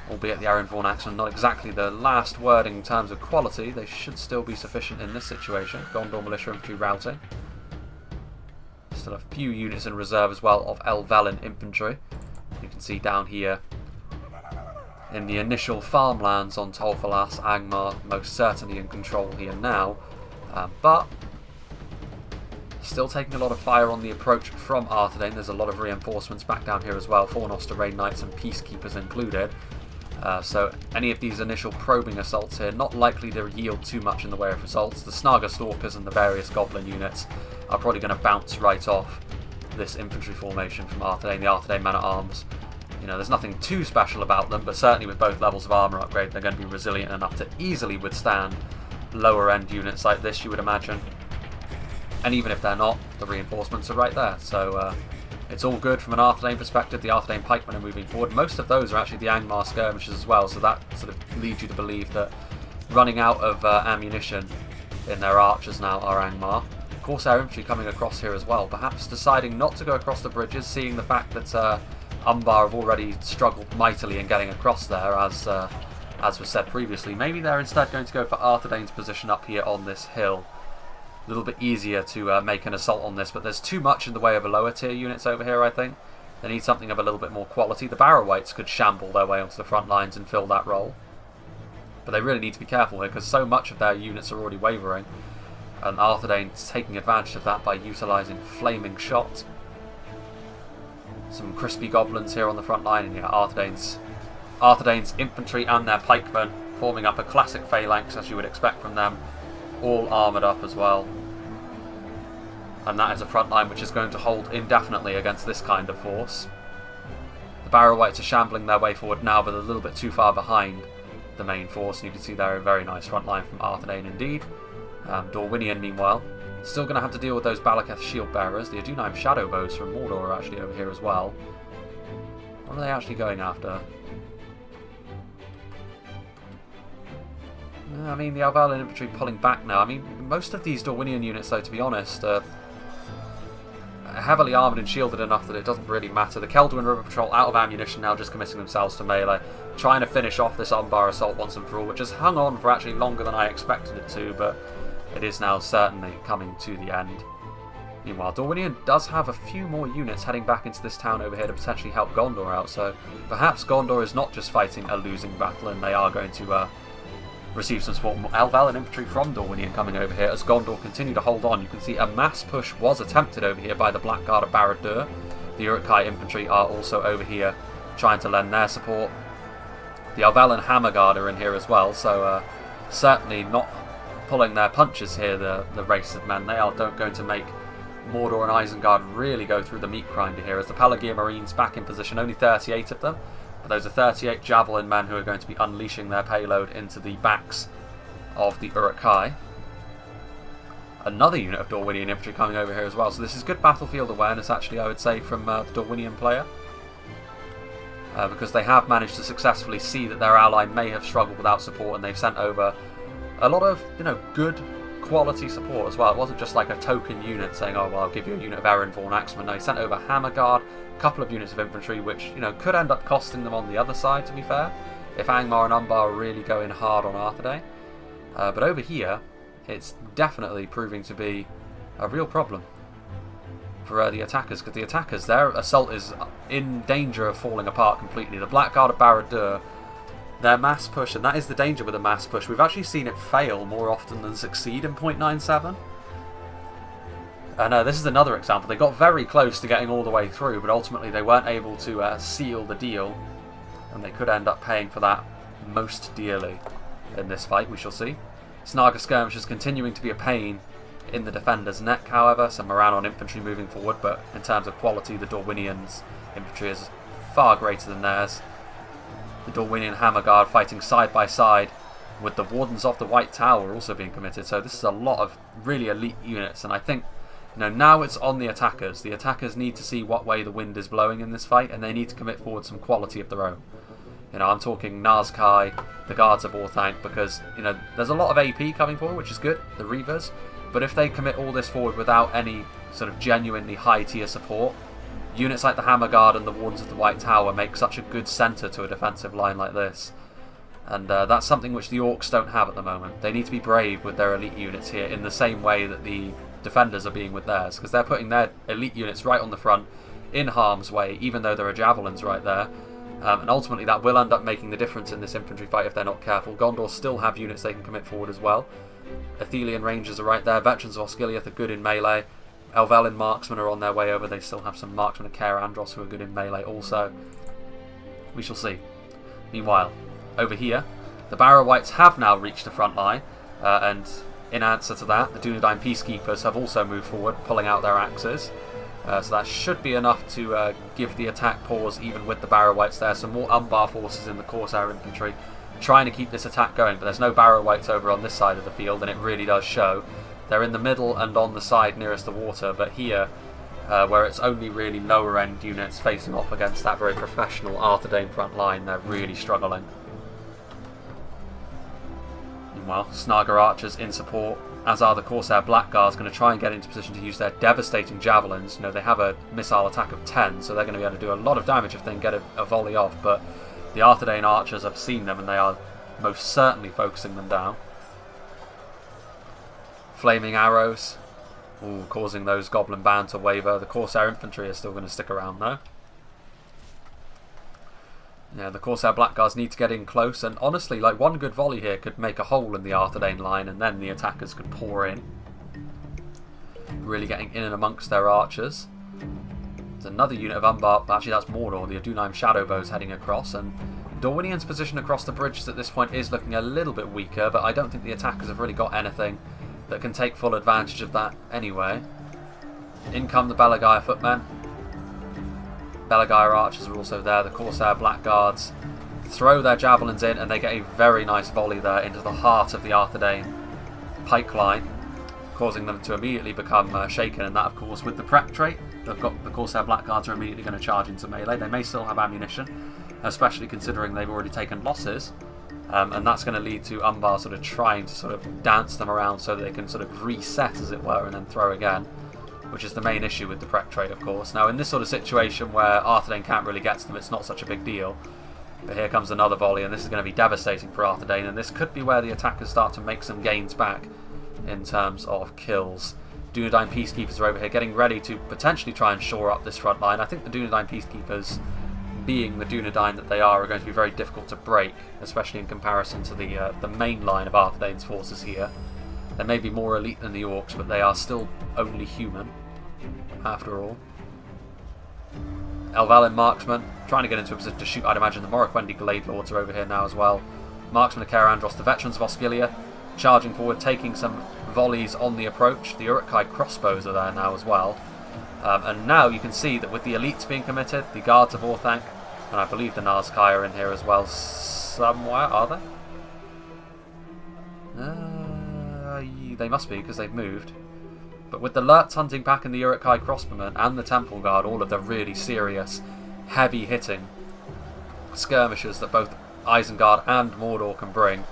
Albeit the Erenvorn axemen not exactly the last word in terms of quality, they should still be sufficient in this situation. Gondor militia infantry routing. Still a few units in reserve as well of Elven infantry. You can see down here in the initial farmlands on TOL FALAS, Angmar most certainly in control here now, but still taking a lot of fire on the approach from Arthedain. There's a lot of reinforcements back down here as well, Fornoster Rain Knights and Peacekeepers included, so any of these initial probing assaults here not likely to yield too much in the way of results. The Snaga Stalkers and the various Goblin units are probably going to bounce right off this infantry formation from Arthedain, the Arthedain Man-at-Arms. You know, there's nothing too special about them, but certainly with both levels of armour upgrade, they're going to be resilient enough to easily withstand lower end units like this, you would imagine. And even if they're not, the reinforcements are right there. So it's all good from an Arthedain perspective. The Arthedain pikemen are moving forward. Most of those are actually the Angmar skirmishers as well, so that sort of leads you to believe that running out of ammunition in their archers now are Angmar. Corsair infantry coming across here as well, perhaps deciding not to go across the bridges, seeing the fact that Umbar have already struggled mightily in getting across there, as was said previously. Maybe they're instead going to go for Arthedain's position up here on this hill. A little bit easier to make an assault on this, but there's too much in the way of a lower tier units over here, I think. They need something of a little bit more quality. The Barrow-wights could shamble their way onto the front lines and fill that role. But they really need to be careful here, because so much of their units are already wavering. And Arthedain's taking advantage of that by utilising Flaming Shot. Some crispy goblins here on the front line, and yeah, Arthedain's infantry and their pikemen forming up a classic phalanx, as you would expect from them, all armoured up as well. And that is a front line which is going to hold indefinitely against this kind of force. The Barrow-wights are shambling their way forward now, but a little bit too far behind the main force, and you can see there a very nice front line from Arthedain indeed. Dorwinion, meanwhile, still going to have to deal with those Balaketh shield bearers. The Adunheim shadow bows from Mordor are actually over here as well. What are they actually going after? I mean, the Elven infantry pulling back now. I mean, most of these Dorwinion units, though, to be honest, are heavily armoured and shielded enough that it doesn't really matter. The Kelduin River Patrol out of ammunition now, just committing themselves to melee, trying to finish off this Umbar assault once and for all, which has hung on for actually longer than I expected it to, but it is now certainly coming to the end. Meanwhile, Dorwinion does have a few more units heading back into this town over here to potentially help Gondor out, so perhaps Gondor is not just fighting a losing battle, and they are going to receive some support. Elven infantry from Dorwinion coming over here as Gondor continue to hold on. You can see a mass push was attempted over here by the Blackguard of Barad-dûr. The Uruk-hai infantry are also over here trying to lend their support. The Elven Hammerguard are in here as well, so certainly not pulling their punches here, the race of men. They are going to make Mordor and Isengard really go through the meat grinder here, as the Pelagia Marines back in position, only 38 of them. But those are 38 Javelin men who are going to be unleashing their payload into the backs of the Uruk-hai. Another unit of Dorwinion infantry coming over here as well. So this is good battlefield awareness, actually, I would say, from the Dorwinion player. Because they have managed to successfully see that their ally may have struggled without support, and they've sent over a lot of, good quality support as well. It wasn't just like a token unit saying, oh, well, I'll give you a unit of Erenvorn Axemen. No, he sent over Hammerguard, a couple of units of infantry, which, could end up costing them on the other side, to be fair, if Angmar and Umbar are really going hard on Arthedain. But over here, it's definitely proving to be a real problem for the attackers, because the attackers, their assault is in danger of falling apart completely. The Blackguard of Barad-dûr, their mass push, and that is the danger with a mass push. We've actually seen it fail more often than succeed in 0.97. And this is another example. They got very close to getting all the way through, but ultimately they weren't able to seal the deal, and they could end up paying for that most dearly in this fight, we shall see. Snaga skirmishers continuing to be a pain in the defender's neck, however. Some Morannon infantry moving forward, but in terms of quality, the Dorwinions' infantry is far greater than theirs. The Dorwinion Hammerguard fighting side by side with the Wardens of the White Tower also being committed. So this is a lot of really elite units, and I think now it's on the attackers. The attackers need to see what way the wind is blowing in this fight, and they need to commit forward some quality of their own. I'm talking Nazkai, the Guards of Orthanc, because there's a lot of AP coming forward, which is good, the Reavers, but if they commit all this forward without any sort of genuinely high tier support, units like the Hammerguard and the Wardens of the White Tower make such a good centre to a defensive line like this. And that's something which the Orcs don't have at the moment. They need to be brave with their elite units here in the same way that the defenders are being with theirs, because they're putting their elite units right on the front in harm's way, even though there are javelins right there. And ultimately that will end up making the difference in this infantry fight if they're not careful. Gondor still have units they can commit forward as well. Athelian Rangers are right there. Veterans of Osgiliath are good in melee. Elvelyn marksmen are on their way over. They still have some marksmen of Caer Andros who are good in melee also. We shall see. Meanwhile, over here, the Barrow-wights have now reached the front line, and in answer to that, the Dunedain Peacekeepers have also moved forward, pulling out their axes. So that should be enough to give the attack pause even with the Barrow-wights there. Some more Umbar forces in the Corsair infantry trying to keep this attack going, but there's no barrow wights over on this side of the field, and it really does show. They're in the middle and on the side nearest the water, but here, where it's only really lower end units facing off against that very professional Arthedain front line, they're really struggling. Meanwhile, Snaga archers in support, as are the Corsair Blackguards, going to try and get into position to use their devastating javelins. You know, they have a missile attack of 10, so they're going to be able to do a lot of damage if they can get a volley off, but the Arthedain archers have seen them and they are most certainly focusing them down. Flaming arrows, causing those goblin band to waver. The Corsair infantry are still going to stick around though. Yeah, the Corsair Blackguards need to get in close, and honestly, like, one good volley here could make a hole in the Arthedain line, and then the attackers could pour in. Really getting in and amongst their archers. There's another unit of Umbar, actually that's Mordor, the Adunheim Shadowbows heading across, and Dorwinian's position across the bridges at this point is looking a little bit weaker, but I don't think the attackers have really got anything that can take full advantage of that anyway. In come the Belagaia footmen. Belagaia archers are also there. The Corsair Blackguards throw their javelins in, and they get a very nice volley there into the heart of the Arthedain pike line, causing them to immediately become shaken. And that, of course, with the prep trait, they've got the Corsair Blackguards are immediately going to charge into melee. They may still have ammunition, especially considering they've already taken losses. And that's going to lead to Umbar sort of trying to sort of dance them around so that they can sort of reset, as it were, and then throw again, which is the main issue with the prep trait, of course. Now, in this sort of situation where Arthedain can't really get to them, it's not such a big deal. But here comes another volley, and this is going to be devastating for Arthedain, and this could be where the attackers start to make some gains back in terms of kills. Dunedain Peacekeepers are over here getting ready to potentially try and shore up this front line. I think the Dunedain Peacekeepers, being the Dunedain that they are going to be very difficult to break, especially in comparison to the main line of Arthedain's forces here. They may be more elite than the Orcs, but they are still only human, after all. Elven Marksmen, trying to get into a position to shoot. I'd imagine the Morroquendi Glade Lords are over here now as well. Marksmen of Caer-Andros, the Veterans of Osgiliath, charging forward, taking some volleys on the approach. The Uruk-hai crossbows are there now as well. And now you can see that with the elites being committed, the Guards of Orthanc, and I believe the Nazkai are in here as well somewhere, are they? They must be, because they've moved. But with the Lurtz hunting pack and the Uruk-hai crossbowmen and the Temple Guard, all of the really serious, heavy-hitting skirmishers that both Isengard and Mordor can bring,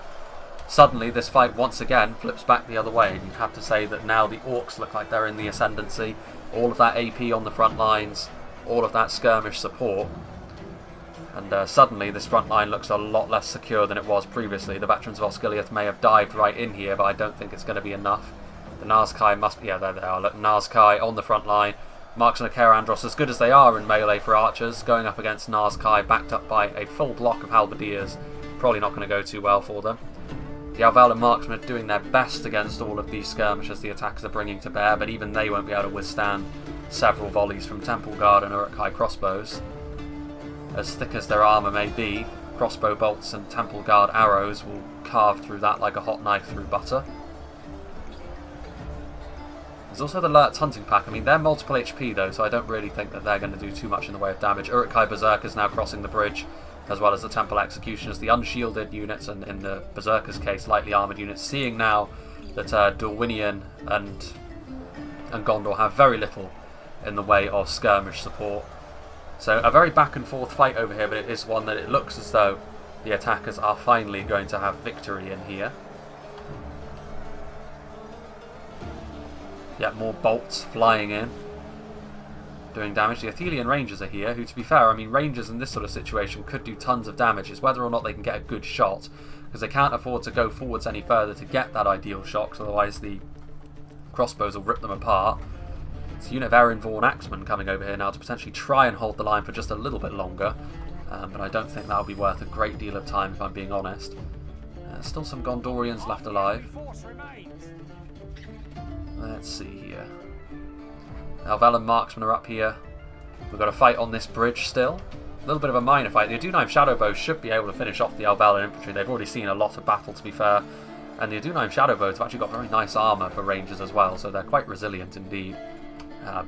suddenly this fight once again flips back the other way, and you'd have to say that now the Orcs look like they're in the ascendancy. All of that AP on the front lines, all of that skirmish support, and suddenly this front line looks a lot less secure than it was previously. The Veterans of Osgiliath may have dived right in here, but I don't think it's going to be enough. The Nazkai must... yeah, there they are. Look, Nazkai on the front line. Marksmen of Caer-Andros, as good as they are in melee for archers, going up against Nazkai, backed up by a full block of halberdiers. Probably not going to go too well for them. The Alvalin Marksmen are doing their best against all of these skirmishers the attackers are bringing to bear, but even they won't be able to withstand several volleys from Temple Guard and Uruk-hai crossbows. As thick as their armour may be, crossbow bolts and Temple Guard arrows will carve through that like a hot knife through butter. There's also the Lurtz hunting pack. I mean, they're multiple HP though, so I don't really think that they're going to do too much in the way of damage. Uruk-hai Berserkers now crossing the bridge, as well as the Temple Executioners, the unshielded units, and in the Berserkers' case, lightly armoured units, seeing now that Dorwinian and Gondor have very little in the way of skirmish support. So a very back and forth fight over here, but it is one that it looks as though the attackers are finally going to have victory in here. Yeah, more bolts flying in, doing damage. The Athelian Rangers are here, who, to be fair, I mean, Rangers in this sort of situation could do tons of damage. It's whether or not they can get a good shot, because they can't afford to go forwards any further to get that ideal shot, because otherwise the crossbows will rip them apart. It's a unit of Erinvorn Axemen coming over here now to potentially try and hold the line for just a little bit longer, but I don't think that'll be worth a great deal of time, if I'm being honest. Still some Gondorians left alive. Let's see here. Alvalin Marksmen are up here. We've got a fight on this bridge still. A little bit of a minor fight. The Adunheim Shadowbows should be able to finish off the Alvalin infantry. They've already seen a lot of battle, to be fair. And the Adunheim Shadowbows have actually got very nice armour for rangers as well, so they're quite resilient indeed.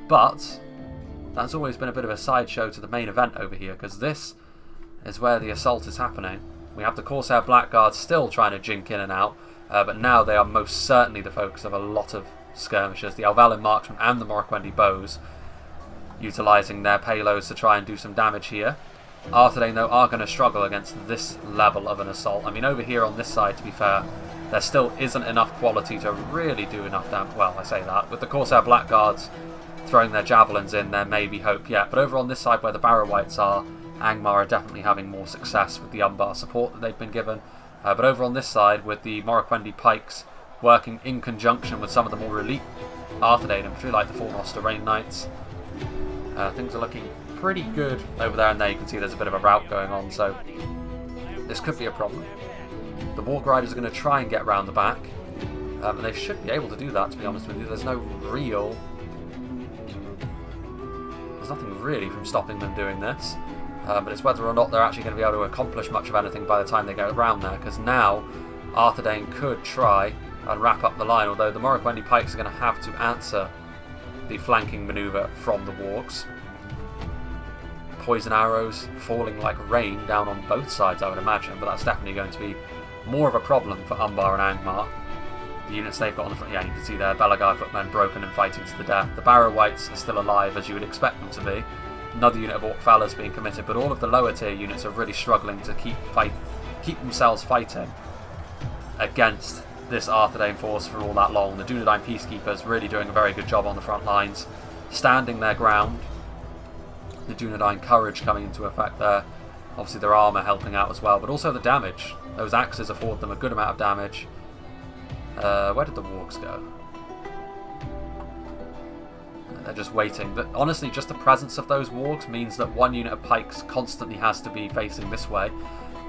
But that's always been a bit of a sideshow to the main event over here, because this is where the assault is happening. We have the Corsair Blackguard still trying to jink in and out, but now they are most certainly the focus of a lot of skirmishers. The Elven Marksmen and the Morroquendi Bows utilising their payloads to try and do some damage here. Arthedain, though, are going to struggle against this level of an assault. I mean, over here on this side, to be fair, there still isn't enough quality to really do enough damage. Well, I say that. With the Corsair Blackguards throwing their javelins in, there may be hope yet. But over on this side where the Barrow Wights are, Angmar are definitely having more success with the Umbar support that they've been given. But over on this side, with the Morroquendi Pikes working in conjunction with some of the more elite Arthedain infantry, like the Fornoster Rain Knights, things are looking pretty good over there. And there you can see there's a bit of a rout going on, so this could be a problem. The Warg Riders are going to try and get round the back, and they should be able to do that, to be honest with you. There's nothing really from stopping them doing this. But it's whether or not they're actually going to be able to accomplish much of anything by the time they get around there, because now Arthedain could try and wrap up the line, although the Morroquendi Pikes are going to have to answer the flanking manoeuvre from the Wargs. Poison arrows falling like rain down on both sides, I would imagine, but that's definitely going to be more of a problem for Umbar and Angmar. The units they've got on the front, yeah, you can see there, Belagai footmen broken and fighting to the death. The Barrow Wights are still alive, as you would expect them to be. Another unit of Orc Falas being committed, but all of the lower tier units are really struggling to keep themselves fighting against this Arthedain force for all that long. The Dunedain Peacekeepers really doing a very good job on the front lines, standing their ground. The Dunedain Courage coming into effect there. Obviously their armour helping out as well, but also the damage. Those axes afford them a good amount of damage. Where did the Wargs go? They're just waiting. But honestly, just the presence of those Wargs means that one unit of Pikes constantly has to be facing this way.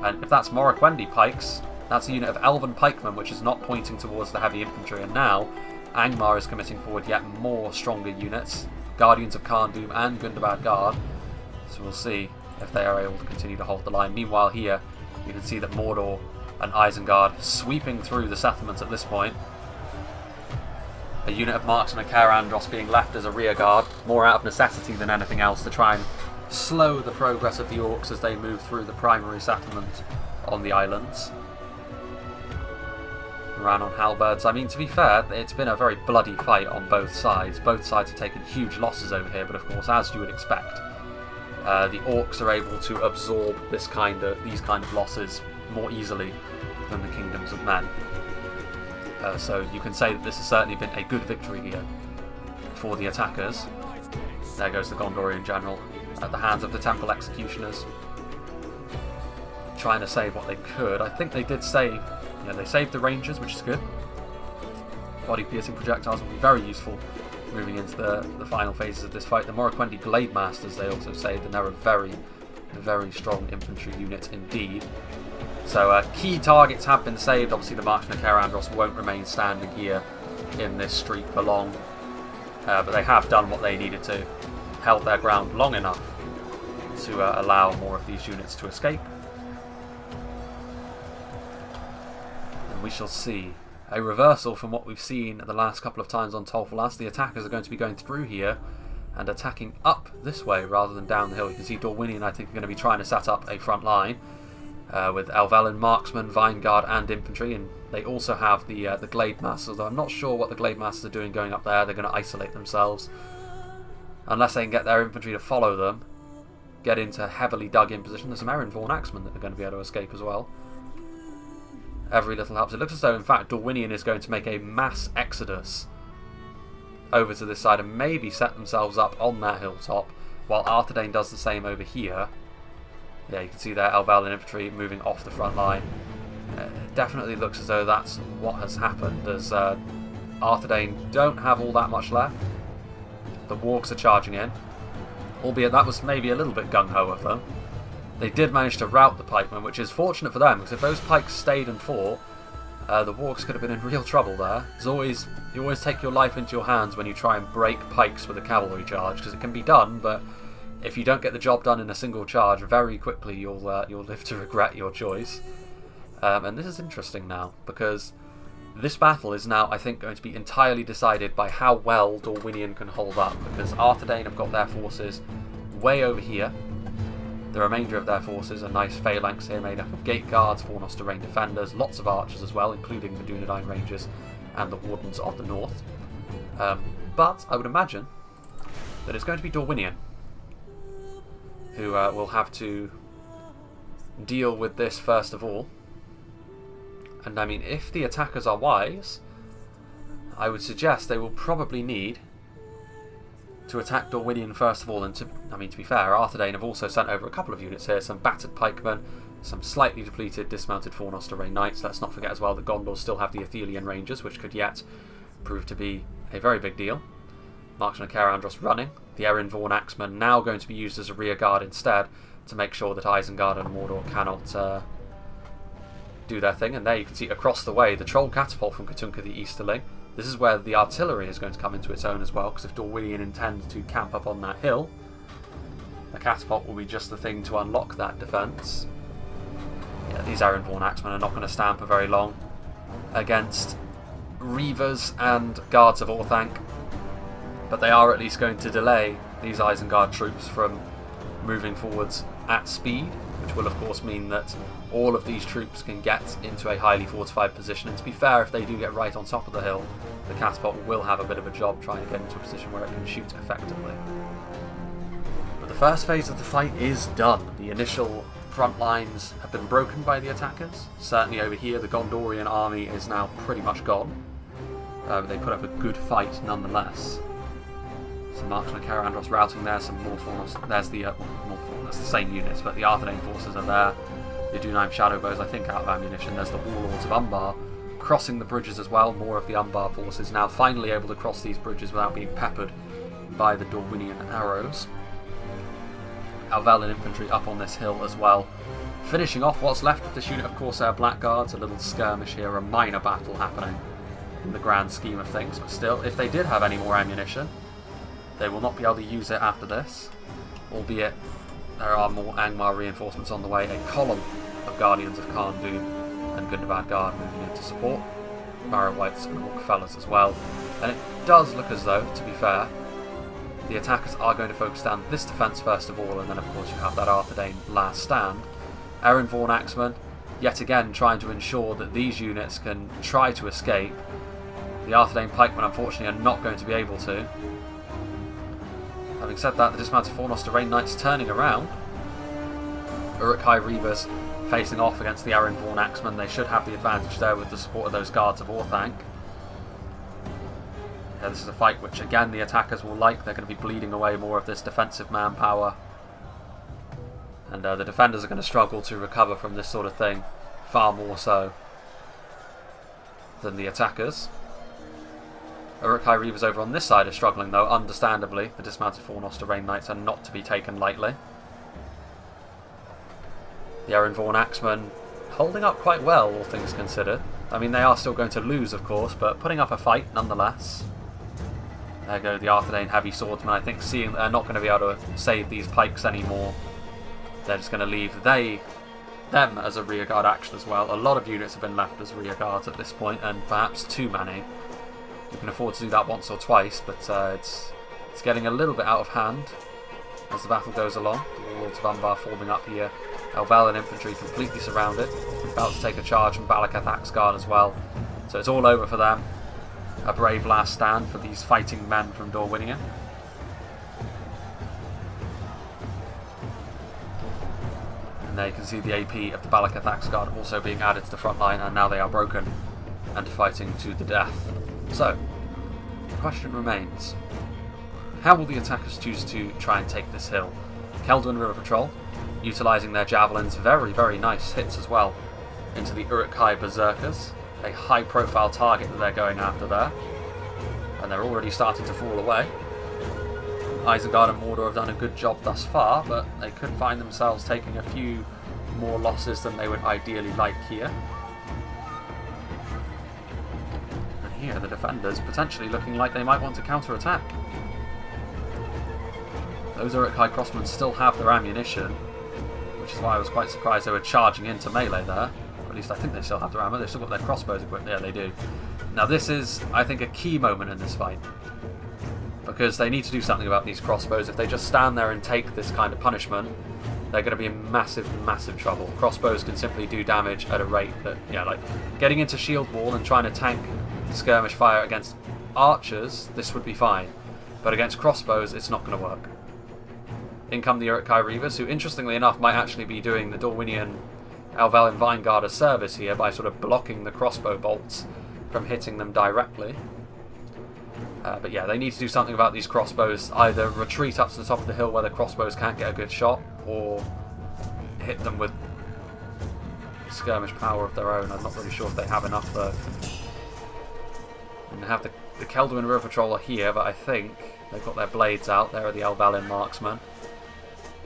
And if that's Morroquendi Pikes, that's a unit of Elven Pikemen, which is not pointing towards the heavy infantry. And now, Angmar is committing forward yet more stronger units. Guardians of Khan Doom and Gundabad Guard. So we'll see if they are able to continue to hold the line. Meanwhile here, you can see that Mordor and Isengard sweeping through the settlements at this point. A unit of Marksmen and Karandros being left as a rear guard, more out of necessity than anything else, to try and slow the progress of the Orcs as they move through the primary settlement on the islands. Ran on halberds. I mean, to be fair, it's been a very bloody fight on both sides. Both sides have taken huge losses over here, but of course, as you would expect, the Orcs are able to absorb these kind of losses more easily than the Kingdoms of Men. So you can say that this has certainly been a good victory here for the attackers. There goes the Gondorian general at the hands of the Temple Executioners, trying to save what they could. I think they did save. Yeah, they saved the Rangers, which is good. Body-piercing projectiles will be very useful moving into the final phases of this fight. The Morroquendi Blade Masters they also saved, and they're a very, very strong infantry unit indeed. So key targets have been saved. Obviously the Marksmen of Karandros won't remain standing here in this streak for long. But they have done what they needed to. Held their ground long enough to allow more of these units to escape. And we shall see a reversal from what we've seen the last couple of times on TOL FALAS. The attackers are going to be going through here and attacking up this way rather than down the hill. You can see Dorwinian, I think, are going to be trying to set up a front line. With Elven Marksmen, Vineguard and Infantry, and they also have the Glade Masters, although I'm not sure what the Glade Masters are doing going up there. They're going to isolate themselves. Unless they can get their infantry to follow them, get into heavily dug in position. There's some Erinvorn Axemen that are going to be able to escape as well. Every little helps. It looks as though, in fact, Dorwinian is going to make a mass exodus over to this side and maybe set themselves up on that hilltop, while Arthedain does the same over here. Yeah, you can see there Elven infantry moving off the front line. It definitely looks as though that's what has happened, as Arthedain don't have all that much left. The Wargs are charging in, albeit that was maybe a little bit gung-ho of them. They did manage to rout the pikemen, which is fortunate for them, because if those pikes stayed and fought, the Wargs could have been in real trouble there. You always take your life into your hands when you try and break pikes with a cavalry charge, because it can be done, but if you don't get the job done in a single charge, very quickly you'll live to regret your choice. And this is interesting now, because this battle is now, I think, going to be entirely decided by how well Dorwinian can hold up, because Arthedain have got their forces way over here. The remainder of their forces are nice phalanx here made up of gate guards, Fornos terrain defenders, lots of archers as well, including the Dunedain Rangers and the Wardens of the North. But I would imagine that it's going to be Dorwinion who will have to deal with this first of all. And I mean, if the attackers are wise, I would suggest they will probably need to attack Dorwinion first of all. And to be fair, Arthedain have also sent over a couple of units here, some battered pikemen, some slightly depleted dismounted Fornos terrain knights. Let's not forget as well that Gondor still have the Athelian Rangers, which could yet prove to be a very big deal. Marksman of Carandros running. The Erin Vaughan Axemen now going to be used as a rear guard instead to make sure that Isengard and Mordor cannot do their thing. And there you can see across the way the Troll Catapult from Cthulhu the Easterling. This is where the artillery is going to come into its own as well, because if Dorwinion intends to camp up on that hill, the Catapult will be just the thing to unlock that defence. Yeah, these Erin Vaughan Axemen are not going to stand for very long against Reavers and Guards of Orthanc, but they are at least going to delay these Isengard troops from moving forwards at speed, which will of course mean that all of these troops can get into a highly fortified position. And to be fair, if they do get right on top of the hill, the Catapult will have a bit of a job trying to get into a position where it can shoot effectively. But the first phase of the fight is done. The initial front lines have been broken by the attackers. Certainly over here the Gondorian army is now pretty much gone. They put up a good fight nonetheless. Some Marksmen of Carandros routing there, some more Fornos. There's the that's the same units, but the Arthedain forces are there. The Dunedain Shadowbows, I think, out of ammunition. There's the Warlords of Umbar crossing the bridges as well. More of the Umbar forces now finally able to cross these bridges without being peppered by the Dorwinian arrows. Elven infantry up on this hill as well. Finishing off what's left of this unit of Corsair Blackguards. A little skirmish here, a minor battle happening in the grand scheme of things. But still, if they did have any more ammunition, they will not be able to use it after this, albeit there are more Angmar reinforcements on the way. A column of Guardians of Khan Dûn and Gundabad Guard moving in to support. Marrow-wights and Orc Fellas as well. And it does look as though, to be fair, the attackers are going to focus down this defence first of all, and then of course you have that Arthedain last stand. Erin Vaughan Axemen, yet again trying to ensure that these units can try to escape. The Arthedain pikemen unfortunately are not going to be able to. Having said that, the dismounted Fornos terrain knights turning around. Uruk-hai Reavers facing off against the Erin Vaughan Axemen. They should have the advantage there with the support of those Guards of Orthanc. Yeah, this is a fight which again the attackers will like. They're going to be bleeding away more of this defensive manpower. And the defenders are going to struggle to recover from this sort of thing, far more so than the attackers. Uruk-hai Reavers over on this side are struggling though, understandably. The dismounted Fornos terrain knights are not to be taken lightly. The Erin Vaughan Axemen holding up quite well, all things considered. I mean, they are still going to lose, of course, but putting up a fight nonetheless. There go the Arthedain heavy swordsmen. I think seeing that they're not going to be able to save these pikes anymore, they're just going to leave them as a rearguard action as well. A lot of units have been left as rearguards at this point, and perhaps too many. You can afford to do that once or twice, but it's getting a little bit out of hand as the battle goes along. The Warlords of Umbar forming up here. Elven infantry completely surrounded, about to take a charge from Balakath Axguard as well. So it's all over for them. A brave last stand for these fighting men from Dorwinion. And there you can see the AP of the Balakath Axguard also being added to the front line, and now they are broken and fighting to the death. So, the question remains, how will the attackers choose to try and take this hill? Celdwyn River Patrol, utilising their javelins, very, very nice hits as well, into the Uruk-hai Berserkers, a high profile target that they're going after there, and they're already starting to fall away. Isengard and Mordor have done a good job thus far, but they could find themselves taking a few more losses than they would ideally like here. Here, the defenders potentially looking like they might want to counter-attack. Those Uruk-hai crossmen still have their ammunition, which is why I was quite surprised they were charging into melee there. Or at least I think they still have their ammo. They've still got their crossbows equipped. Yeah, they do. Now this is, I think, a key moment in this fight. because they need to do something about these crossbows. If they just stand there and take this kind of punishment, they're going to be in massive, massive trouble. Crossbows can simply do damage at a rate that, yeah, like getting into shield wall and trying to tank skirmish fire against archers, this would be fine. But against crossbows, it's not going to work. In come the Uruk-hai Reavers, who interestingly enough might actually be doing the Dorwinian Elven Vanguard a service here by sort of blocking the crossbow bolts from hitting them directly. But yeah, they need to do something about these crossbows. Either retreat up to the top of the hill where the crossbows can't get a good shot, or hit them with skirmish power of their own. I'm not really sure if they have enough though. And they have the Kelduin River Patrol are here, but I think they've got their blades out. There are the Elvalin marksmen,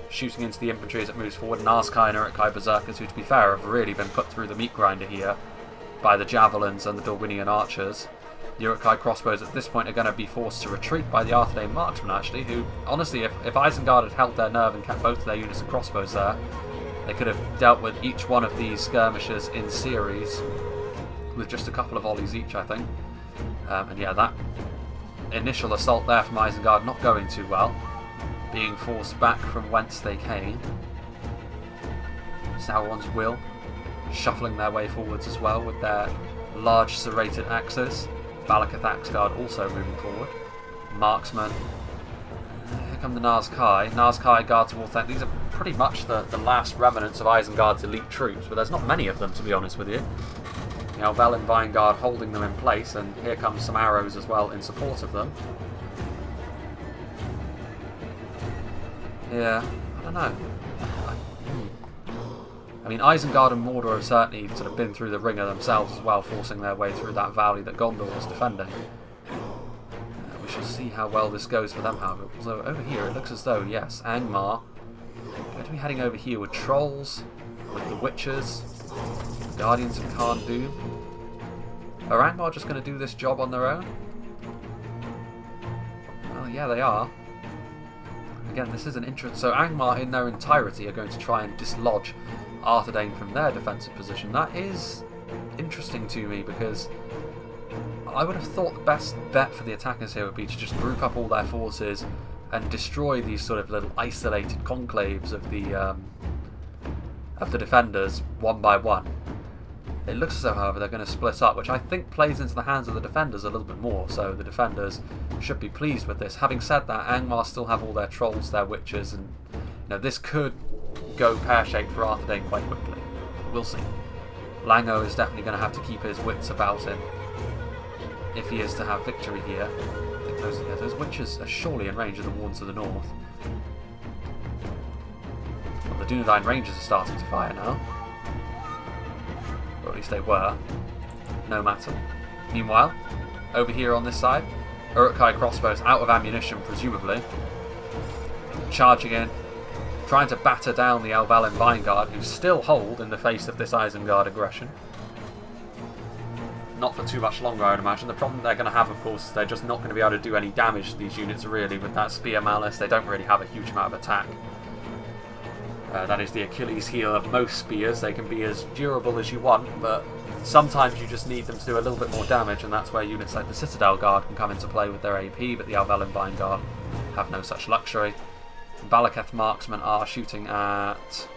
shooting into the infantry as it moves forward. Narskai and Uruk-hai Berserkers, who to be fair have really been put through the meat grinder here by the Javelins and the Dorwinian archers. The Uruk-hai crossbows at this point are going to be forced to retreat by the Arthedain marksmen, actually, who, honestly, if Isengard had held their nerve and kept both of their units of crossbows there, they could have dealt with each one of these skirmishers in series with just a couple of volleys each, I think. And yeah, that initial assault there from Isengard not going too well, being forced back from whence they came. Sauron's Will shuffling their way forwards as well with their large serrated axes. Balakath Axguard also moving forward. Marksman. Here come the Narskai. Narskai Guards of Orthanc. These are pretty much the last remnants of Isengard's elite troops, but there's not many of them, to be honest with you. The Elvalin Vanguard holding them in place, and here comes some arrows as well in support of them. Yeah, I don't know. I mean, Isengard and Mordor have certainly sort of been through the ringer themselves as well, forcing their way through that valley that Gondor was defending. We shall see how well this goes for them, however. So over here, it looks as though, yes, Angmar going to be heading over here with trolls, with the Witchers, the Guardians of Khand Dûm. Are Angmar just going to do this job on their own? Well, yeah, they are. Again, this is an interesting... So Angmar in their entirety are going to try and dislodge Arthedain from their defensive position. That is interesting to me, because I would have thought the best bet for the attackers here would be to just group up all their forces and destroy these sort of little isolated conclaves of the defenders one by one. It looks as though, however, they're going to split up, which I think plays into the hands of the defenders a little bit more, so the defenders should be pleased with this. Having said that, Angmar still have all their trolls, their witches, and this could go pear-shaped for Arthedain quite quickly. We'll see. Lango is definitely going to have to keep his wits about him if he is to have victory here. I think those witches are surely in range of the Warns of the North. Well, the Dunedain Rangers are starting to fire now. Or at least they were. No matter. Meanwhile, over here on this side, Uruk-hai crossbows out of ammunition, presumably. Charging in, trying to batter down the Elvalin Vanguard, who still hold in the face of this Isengard aggression. Not for too much longer, I would imagine. The problem they're going to have, of course, is they're just not going to be able to do any damage to these units, really, with that Spear Malice. They don't really have a huge amount of attack. That is the Achilles heel of most spears. They can be as durable as you want, but sometimes you just need them to do a little bit more damage, and that's where units like the Citadel Guard can come into play with their AP, but the Elvalin Vanguard have no such luxury. Balakath marksmen are shooting at,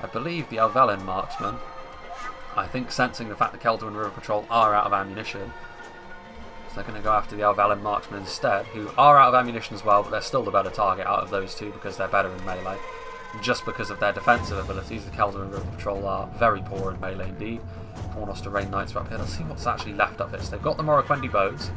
I believe, the Elvalin marksmen. I think, sensing the fact that Kelduin River Patrol are out of ammunition, so they're going to go after the Elvalin marksmen instead, who are out of ammunition as well, but they're still the better target out of those two because they're better in melee. Just because of their defensive abilities, the Kelduin River Patrol are very poor in melee indeed. Cornoster Rain Knights are up here. Let's see what's actually left of it. So they've got the Morroquendi bows.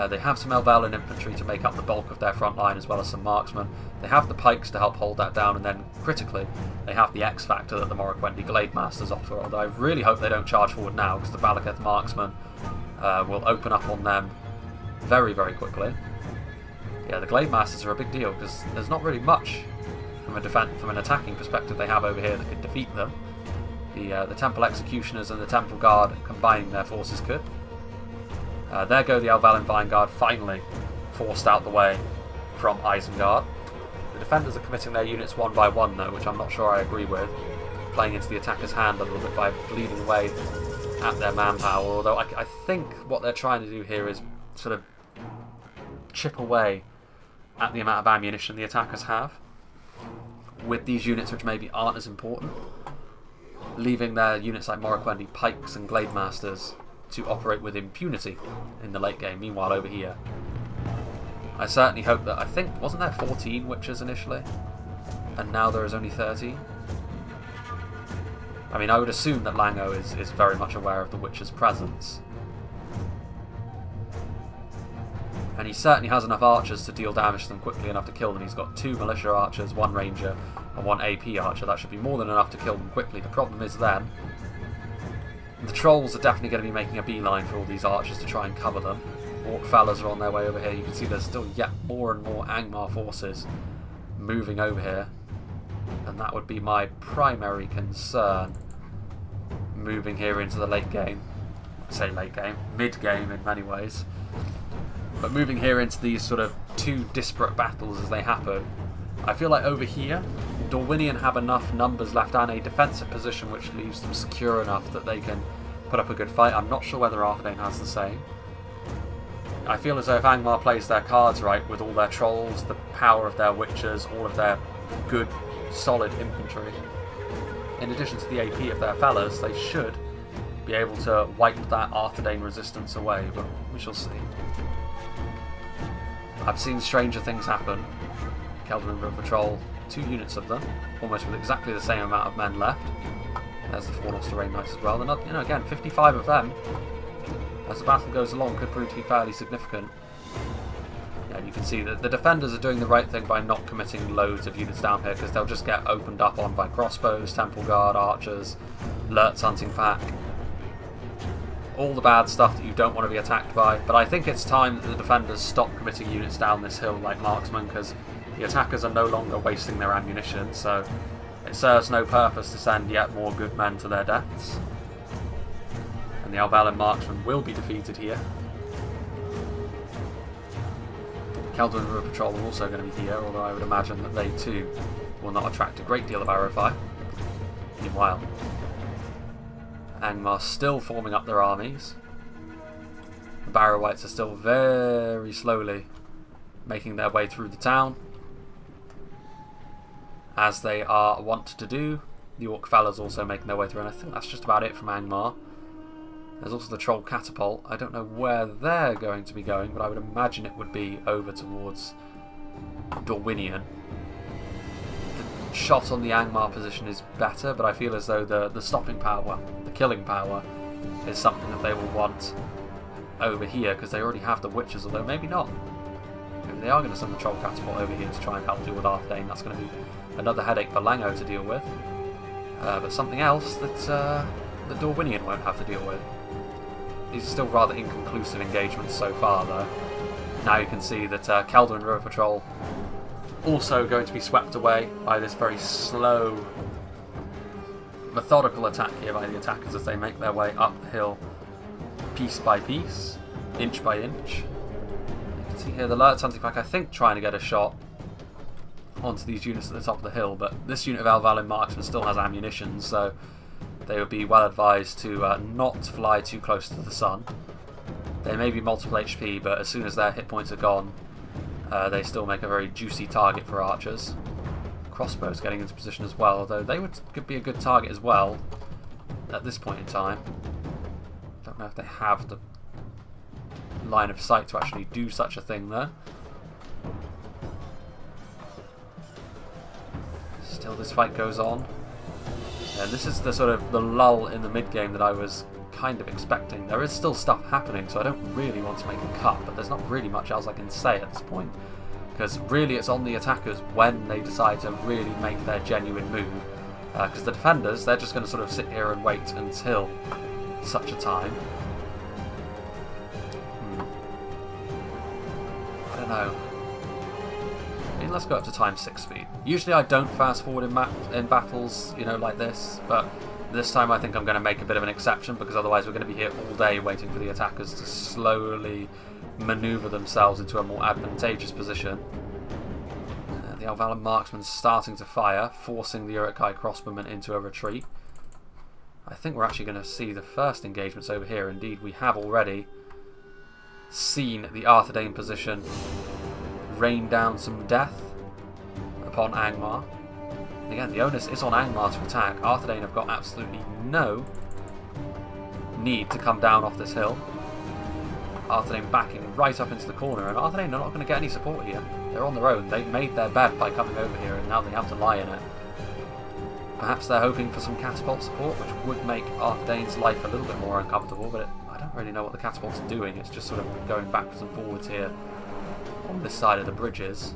They have some Elvalin infantry to make up the bulk of their front line, as well as some marksmen. They have the pikes to help hold that down, and then, critically, they have the X Factor that the Morroquendi Glade Masters offer, although I really hope they don't charge forward now, because the Balakath marksmen will open up on them very, very quickly. Yeah, the Glade Masters are a big deal, because there's not really much from an attacking perspective they have over here that could defeat them. The Temple Executioners and the Temple Guard combining their forces could. There go the Elvalin Vanguard, finally forced out the way from Isengard. The defenders are committing their units one by one though, which I'm not sure I agree with. Playing into the attacker's hand a little bit by bleeding away at their manpower, although I think what they're trying to do here is sort of chip away at the amount of ammunition the attackers have with these units which maybe aren't as important, leaving their units like Morroquendi pikes and glade masters to operate with impunity in the late game. Meanwhile, over here, I certainly hope that, I think, wasn't there 14 witches initially? And now there is only 13? I mean, I would assume that Lango is very much aware of the witch's presence. And he certainly has enough archers to deal damage to them quickly enough to kill them. He's got 2 militia archers, 1 ranger, and 1 AP archer. That should be more than enough to kill them quickly. The problem is then, the trolls are definitely going to be making a beeline for all these archers to try and cover them. Orc fellas are on their way over here. You can see there's still yet more and more Angmar forces moving over here. And that would be my primary concern moving here into the late game. I say late game, mid game in many ways. But moving here into these sort of 2 disparate battles as they happen, I feel like over here, Dorwinion have enough numbers left and a defensive position which leaves them secure enough that they can put up a good fight. I'm not sure whether Arthedain has the same. I feel as though if Angmar plays their cards right with all their trolls, the power of their witches, all of their good, solid infantry, in addition to the AP of their fellas, they should be able to wipe that Arthedain resistance away, but we shall see. I've seen stranger things happen. Keldrin River Patrol, 2 units of them, almost with exactly the same amount of men left. There's the 4 Rain Knights as well. And you know, again, 55 of them, as the battle goes along, could prove to be fairly significant. And you can see that the defenders are doing the right thing by not committing loads of units down here, because they'll just get opened up on by crossbows, temple guard, archers, Lurtz hunting pack. All the bad stuff that you don't want to be attacked by. But I think it's time that the defenders stop committing units down this hill like marksmen, because the attackers are no longer wasting their ammunition, so it serves no purpose to send yet more good men to their deaths. And the Elven marksmen will be defeated here. Keldrin River Patrol are also going to be here, although I would imagine that they too will not attract a great deal of arrow fire. Meanwhile, Angmar still forming up their armies. The Barrow-wights are still very slowly making their way through the town, as they are wont to do. The Orc fellas also making their way through, and I think that's just about it from Angmar. There's also the Troll Catapult. I don't know where they're going to be going, but I would imagine it would be over towards Dorwinion. The shot on the Angmar position is better, but I feel as though the stopping power, the killing power, is something that they will want over here, because they already have the Witches, although maybe not. Maybe they are going to send the Troll Catapult over here to try and help deal with Arthedain. That's going to be another headache for Lango to deal with. But something else that the Dorwinion won't have to deal with. These are still rather inconclusive engagements so far, though. Now you can see that Keldrin River Patrol also going to be swept away by this very slow, methodical attack here by the attackers as they make their way up the hill piece by piece, inch by inch. You can see here the Lurtz hunting pack, I think, trying to get a shot onto these units at the top of the hill, but this unit of Elven marksmen still has ammunition, so they would be well advised to not fly too close to the sun. They may be multiple HP, but as soon as their hit points are gone, they still make a very juicy target for archers. Crossbows getting into position as well, although they could be a good target as well at this point in time. Don't know if they have the line of sight to actually do such a thing there. Still, this fight goes on. And this is the sort of the lull in the mid-game that I was kind of expecting. There is still stuff happening, so I don't really want to make a cut, but there's not really much else I can say at this point, because really it's on the attackers when they decide to really make their genuine move, because the defenders, they're just going to sort of sit here and wait until such a time. I don't know. I mean, let's go up to times 6 speed. Usually I don't fast forward in battles, you know, like this, but this time I think I'm going to make a bit of an exception, because otherwise we're going to be here all day waiting for the attackers to slowly manoeuvre themselves into a more advantageous position. The Elven marksman starting to fire, forcing the Uruk-hai crossbowmen into a retreat. I think we're actually going to see the first engagements over here. Indeed, we have already seen the Arthedain position rain down some death upon Angmar. Again, the onus is on Angmar to attack. Arthedain have got absolutely no need to come down off this hill. Arthedain backing right up into the corner, and Arthedain are not going to get any support here. They're on their own. They made their bed by coming over here, and now they have to lie in it. Perhaps they're hoping for some catapult support, which would make Arthedain's life a little bit more uncomfortable, but I don't really know what the catapult's doing. It's just sort of going backwards and forwards here on this side of the bridges.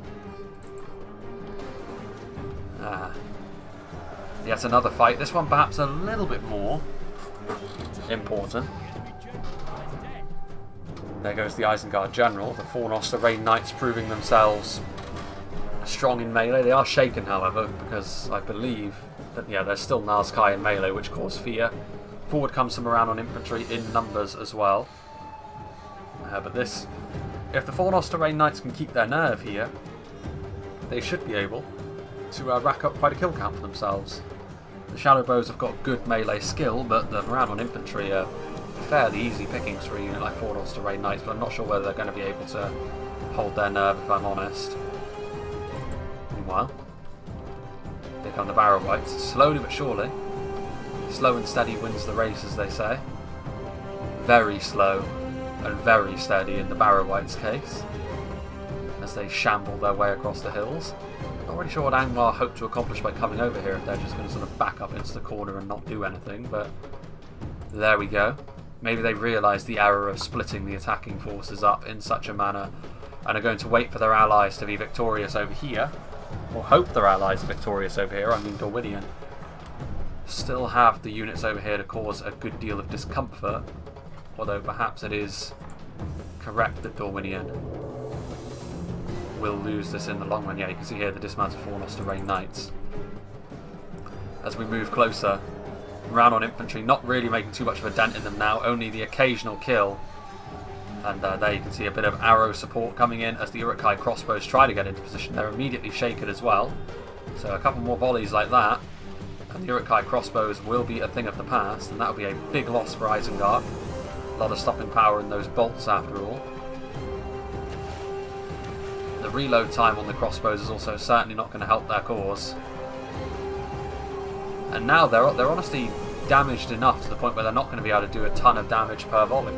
Yet another fight. This one perhaps a little bit more important. There goes the Isengard General. The Fornoster Rain Knights proving themselves strong in melee. They are shaken, however, because I believe that, yeah, there's still Nazkai in melee, which cause fear. Forward comes some around on infantry in numbers as well. But this, if the Fornoster Rain Knights can keep their nerve here, they should be able to rack up quite a kill count for themselves. The Shadowbows have got good melee skill, but the around on infantry are fairly easy pickings for a unit like Fornoster Rain Knights, but I'm not sure whether they're going to be able to hold their nerve, if I'm honest. Meanwhile, here come the Barrow Wights, slowly but surely. Slow and steady wins the race, as they say. Very slow and very steady in the Barrow Wights' case, as they shamble their way across the hills. Not really sure what Angmar hope to accomplish by coming over here, if they're just going to sort of back up into the corner and not do anything, but there we go. Maybe they realise the error of splitting the attacking forces up in such a manner and are going to wait for their allies to be victorious over here, or hope their allies are victorious over here. I mean, Dorwinion still have the units over here to cause a good deal of discomfort, although perhaps it is correct that Dorwinion will lose this in the long run. Yeah, you can see here the dismounted Fornoster Rain Knights. As we move closer, round on infantry, not really making too much of a dent in them now, only the occasional kill. And there you can see a bit of arrow support coming in as the Uruk-hai crossbows try to get into position. They're immediately shaken as well. So a couple more volleys like that, and the Uruk-hai crossbows will be a thing of the past, and that will be a big loss for Isengard. A lot of stopping power in those bolts after all. The reload time on the crossbows is also certainly not going to help their cause. And now they're honestly damaged enough to the point where they're not going to be able to do a ton of damage per volley.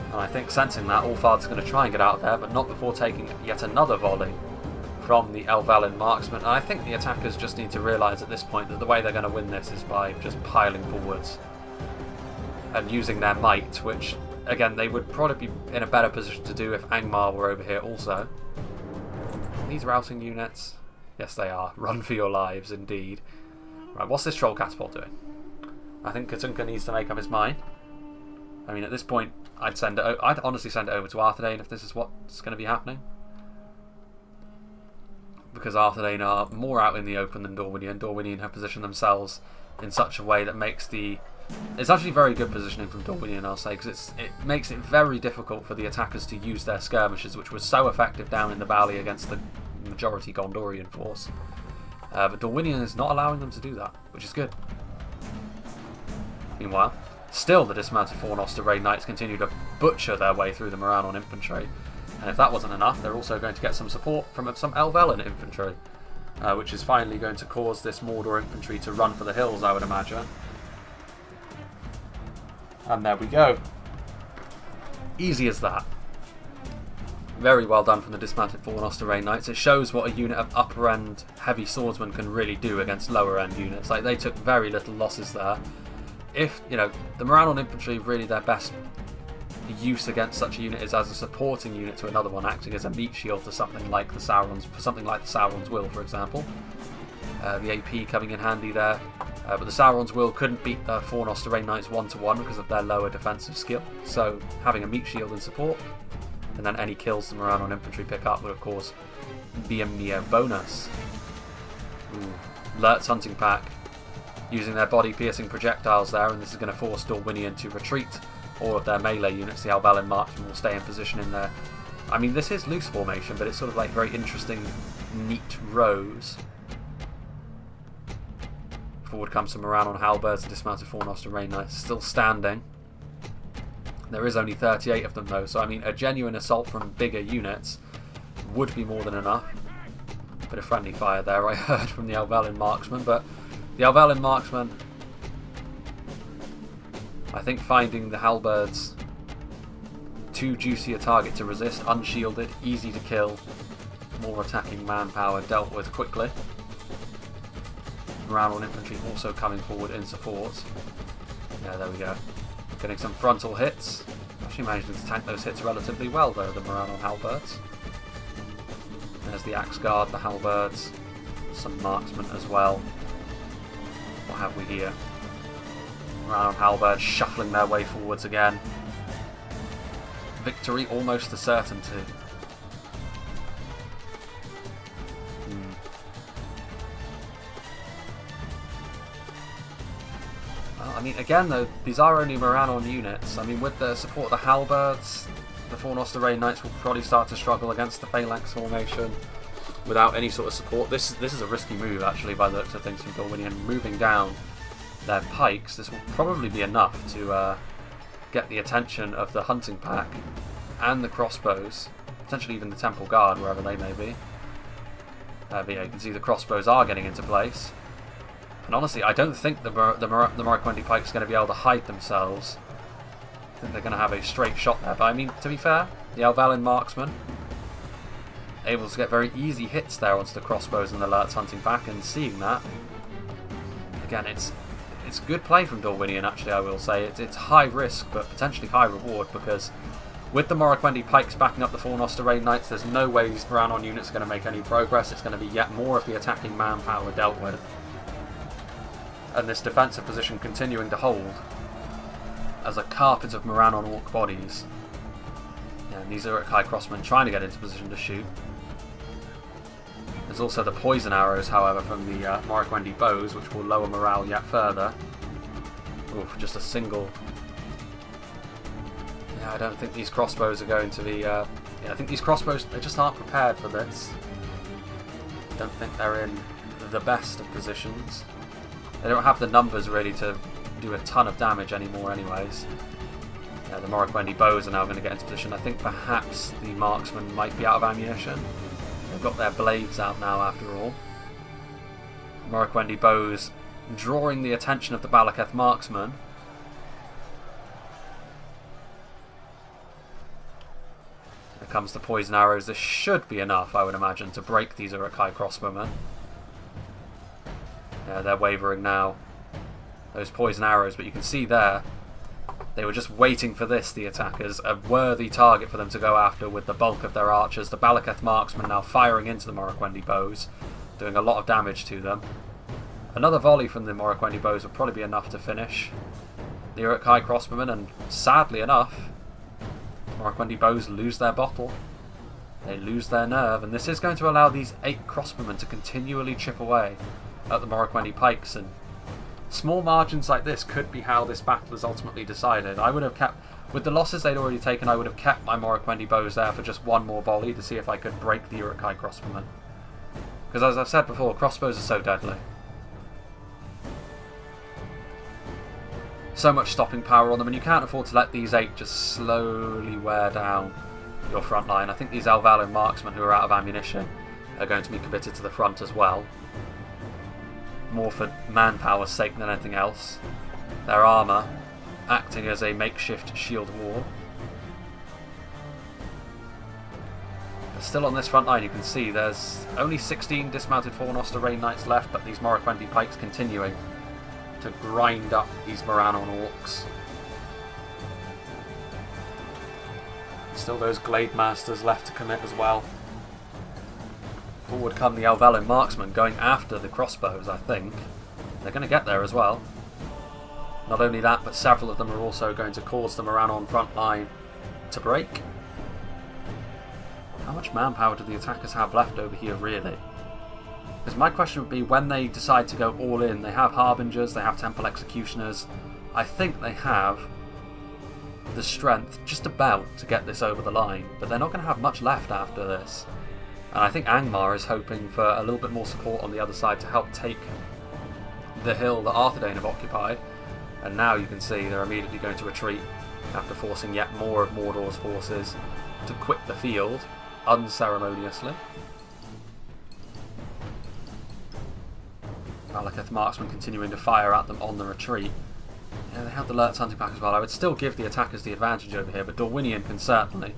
And I think, sensing that, Ulfard's going to try and get out of there, but not before taking yet another volley from the Elven marksman. And I think the attackers just need to realise at this point that the way they're going to win this is by just piling forwards and using their might, which, again, they would probably be in a better position to do if Angmar were over here also. These routing units, yes they are. Run for your lives, indeed. Right, what's this troll catapult doing? I think Katunka needs to make up his mind. I mean, at this point, I'd honestly send it over to Arthedain if this is what's going to be happening. Because Arthedain are more out in the open than Dorwinion. Dorwinion have positioned themselves in such a way that makes the... It's actually very good positioning from Dorwinion, I'll say, because it makes it very difficult for the attackers to use their skirmishes, which was so effective down in the valley against the majority Gondorian force. But Dorwinion is not allowing them to do that, which is good. Meanwhile, still the dismounted Fornoster Rain Knights continue to butcher their way through the Moranon infantry. And if that wasn't enough, they're also going to get some support from some Elven infantry, which is finally going to cause this Mordor infantry to run for the hills, I would imagine. And there we go. Easy as that. Very well done from the dismounted Fornoster Rain Knights. It shows what a unit of upper end heavy swordsmen can really do against lower end units. Like, they took very little losses there. If, you know, the Moranon infantry, really their best use against such a unit is as a supporting unit to another one, acting as a meat shield to something like the Sauron's Will, for example. The AP coming in handy there. But the Sauron's Will couldn't beat the Fornoster Rain Knights 1-to-1 because of their lower defensive skill. So having a meat shield in support, and then any kills the Moranon infantry pick up would of course be a mere bonus. Lurt's hunting pack using their body piercing projectiles there, and this is going to force Dorwinion to retreat. All of their melee units, the Elven marksmen, will stay in position in there. I mean, this is loose formation, but it's sort of like very interesting, neat rows. Forward comes some Moranon halberds, the dismounted Fornoster Rain Knights still standing. There is only 38 of them though, so I mean a genuine assault from bigger units would be more than enough. Bit of friendly fire there I heard from the Elven marksman, but the Elven marksman, I think finding the halberds too juicy a target to resist, unshielded, easy to kill, more attacking manpower dealt with quickly. Marauder infantry also coming forward in support. Yeah, there we go. Getting some frontal hits. Actually managing to tank those hits relatively well though, the Marauder halberds. There's the axe guard, the halberds, some marksmen as well. What have we here? Marauder halberds shuffling their way forwards again. Victory almost a certainty. Well, I mean, again though, these are only Marauder units. I mean, with the support of the halberds, the Fornost Knights will probably start to struggle against the phalanx formation without any sort of support. This is a risky move actually by the looks of things from Dorwinian. Moving down their pikes, this will probably be enough to get the attention of the hunting pack and the crossbows, potentially even the temple guard wherever they may be. But yeah, you can see the crossbows are getting into place. And honestly, I don't think the Morroquendi pikes are going to be able to hide themselves. I think they're going to have a straight shot there. But I mean, to be fair, the Elven marksman able to get very easy hits there onto the crossbows and the alerts hunting back, and seeing that, again, it's good play from Dorwinian actually, I will say. It's high risk but potentially high reward, because with the Morroquendi pikes backing up the Fornost Knights, there's no way these Marauder units are going to make any progress. It's going to be yet more of the attacking manpower dealt with. And this defensive position continuing to hold as a carpet of Marauder orc bodies. Yeah, and these Uruk-hai crossmen trying to get into position to shoot. There's also the poison arrows, however, from the Morroquendi bows, which will lower morale yet further. Oof, just a single. Yeah, I don't think these crossbows are going to be... yeah, I think these crossbows, they just aren't prepared for this. I don't think they're in the best of positions. They don't have the numbers really to do a ton of damage anymore anyways. Yeah, the Morroquendi bows are now going to get into position. I think perhaps the marksmen might be out of ammunition. They've got their blades out now after all. Morroquendi bows drawing the attention of the Balaketh marksmen. Here comes the poison arrows. This should be enough, I would imagine, to break these Uruk-hai crossbowmen. Yeah, they're wavering now. Those poison arrows, but you can see there, they were just waiting for this, the attackers. A worthy target for them to go after with the bulk of their archers. The Balaketh marksmen now firing into the Morroquendi bows, doing a lot of damage to them. Another volley from the Morroquendi bows would probably be enough to finish the Uruk-hai crossbowmen, and sadly enough, Morroquendi bows lose their bottle. They lose their nerve, and this is going to allow these 8 crossbowmen to continually chip away at the Morroquendi pikes, and small margins like this could be how this battle is ultimately decided. I would have kept, with the losses they'd already taken, I would have kept my Morroquendi bows there for just one more volley to see if I could break the Uruk-hai crossbowmen. Because as I've said before, crossbows are so deadly. So much stopping power on them, and you can't afford to let these 8 just slowly wear down your front line. I think these Elven marksmen who are out of ammunition are going to be committed to the front as well. More for manpower's sake than anything else. Their armour acting as a makeshift shield wall. But still on this front line you can see there's only 16 dismounted Fornost Knights left, but these Morroquendi pikes continuing to grind up these Marauder orcs. Still those Glade Masters left to commit as well. Forward come the Elven marksmen going after the crossbows, I think. They're going to get there as well. Not only that, but several of them are also going to cause the Marauder front line to break. How much manpower do the attackers have left over here, really? Because my question would be, when they decide to go all in, they have Harbingers, they have Temple Executioners. I think they have the strength just about to get this over the line, but they're not going to have much left after this. And I think Angmar is hoping for a little bit more support on the other side to help take the hill that Arthedain have occupied. And now you can see they're immediately going to retreat after forcing yet more of Mordor's forces to quit the field unceremoniously. Malekith marksmen continuing to fire at them on the retreat. Yeah, they have the Lurtz hunting pack as well. I would still give the attackers the advantage over here, but Dorwinion can certainly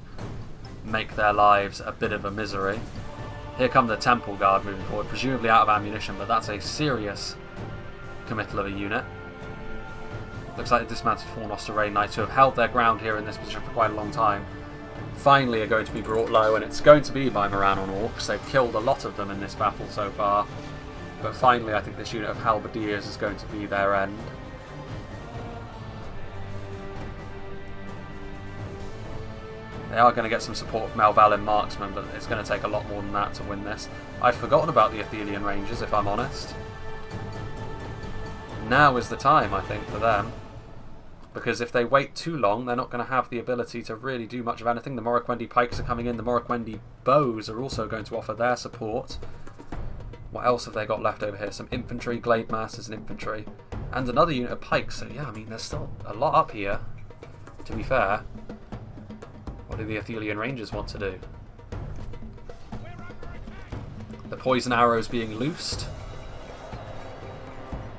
make their lives a bit of a misery. Here come the Temple Guard moving forward, presumably out of ammunition, but that's a serious committal of a unit. Looks like the dismounted Fornost Array Knights, who have held their ground here in this position for quite a long time, finally are going to be brought low, and it's going to be by Morannon Orcs. They've killed a lot of them in this battle so far, but finally I think this unit of Halberdiers is going to be their end. They are going to get some support from Elvalin marksmen, but it's going to take a lot more than that to win this. I'd forgotten about the Athelian Rangers, if I'm honest. Now is the time, I think, for them. Because if they wait too long, they're not going to have the ability to really do much of anything. The Morroquendi Pikes are coming in. The Morroquendi Bows are also going to offer their support. What else have they got left over here? Some infantry, Glade Masters and infantry. And another unit of pikes. So yeah, I mean, there's still a lot up here, to be fair. What do the Athelian Rangers want to do? The poison arrows being loosed.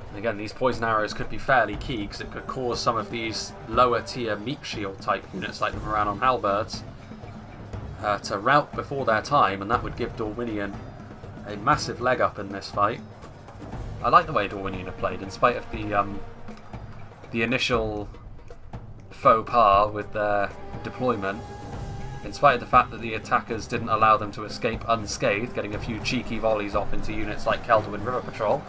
And again, these poison arrows could be fairly key, because it could cause some of these lower tier meat shield type units like the Morannon Halberds to rout before their time, and that would give Dorwinion a massive leg up in this fight. I like the way Dorwinion have played, in spite of the initial faux pas with their deployment. In spite of the fact that the attackers didn't allow them to escape unscathed, getting a few cheeky volleys off into units like Kelderwind River Patrol,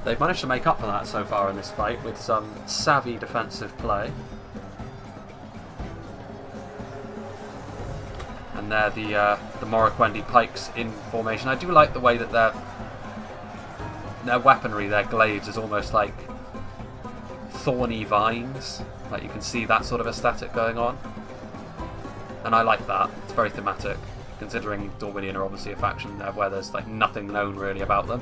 they've managed to make up for that so far in this fight with some savvy defensive play. And they're the Morroquendi Pikes in formation. I do like the way that their weaponry, their glaives, is almost like thorny vines. Like, you can see that sort of aesthetic going on. And I like that. It's very thematic, considering Dorwinion are obviously a faction there where there's like nothing known really about them.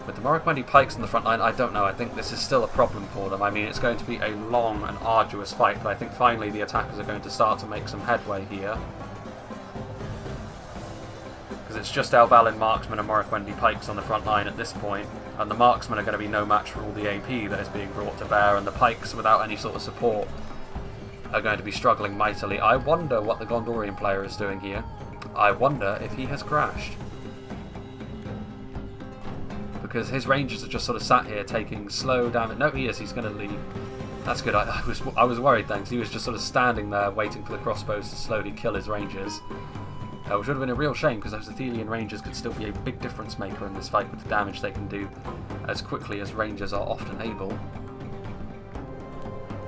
With the Morroquendi Pikes in the front line, I don't know. I think this is still a problem for them. I mean, it's going to be a long and arduous fight, but I think finally the attackers are going to start to make some headway here. Because it's just Elvalin marksmen and Morroquendi Pikes on the front line at this point, and the marksmen are going to be no match for all the AP that is being brought to bear, and the Pikes, without any sort of support, are going to be struggling mightily. I wonder what the Gondorian player is doing here. I wonder if he has crashed. Because his Rangers are just sort of sat here taking slow damage. No, he is. He's going to leave. That's good. I was worried, thanks. He was just sort of standing there waiting for the crossbows to slowly kill his Rangers. Which would have been a real shame, because those Athelian Rangers could still be a big difference maker in this fight with the damage they can do as quickly as Rangers are often able.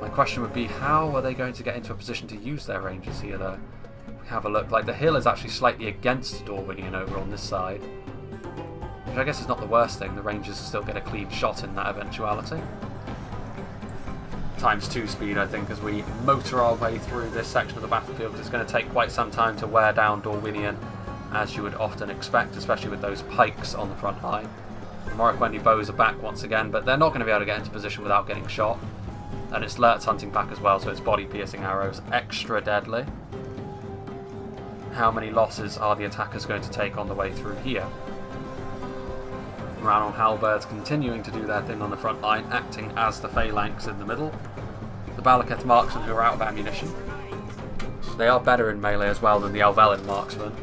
My question would be, how are they going to get into a position to use their Rangers here, though? If we have a look, like the hill is actually slightly against Dorwinion over on this side, which I guess is not the worst thing. The Rangers still get a clean shot in that eventuality. ×2 speed, I think, as we motor our way through this section of the battlefield, because it's going to take quite some time to wear down Dorwinion, as you would often expect, especially with those pikes on the front line. The Morroquendi Bows are back once again, but they're not going to be able to get into position without getting shot. And it's Lurtz hunting pack as well, so it's body-piercing arrows, extra deadly. How many losses are the attackers going to take on the way through here? Morannon Halberds continuing to do their thing on the front line, acting as the phalanx in the middle. The Balaketh marksmen, who are out of ammunition. They are better in melee as well than the Elvalin marksmen.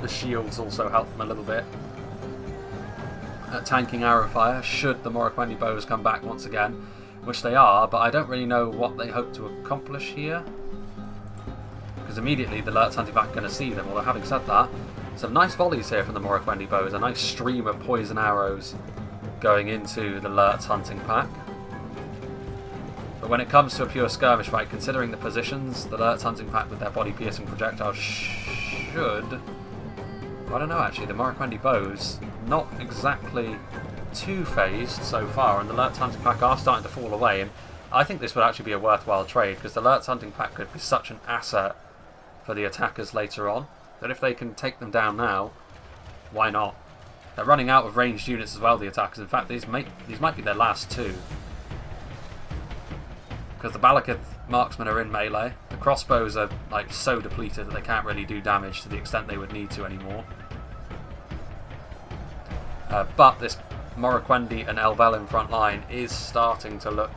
The shields also help them a little bit. Tanking arrow fire, should the Morroquendi Bows come back once again, which they are, but I don't really know what they hope to accomplish here. Because immediately the Lurtz hunting pack are going to see them, although having said that, some nice volleys here from the Morroquendi Bows, a nice stream of poison arrows going into the Lurtz hunting pack. But when it comes to a pure skirmish fight, considering the positions, the Lurtz hunting pack with their body-piercing projectiles should... I don't know actually, the Morroquendi Bows, not exactly too phased so far, and the Lurtz hunting pack are starting to fall away, and I think this would actually be a worthwhile trade, because the Lurtz hunting pack could be such an asset for the attackers later on, that if they can take them down now, why not? They're running out of ranged units as well, the attackers. In fact, these might be their last two. Because the Balakith marksmen are in melee. The crossbows are like so depleted that they can't really do damage to the extent they would need to anymore. But this Morroquendi and Elven front line is starting to look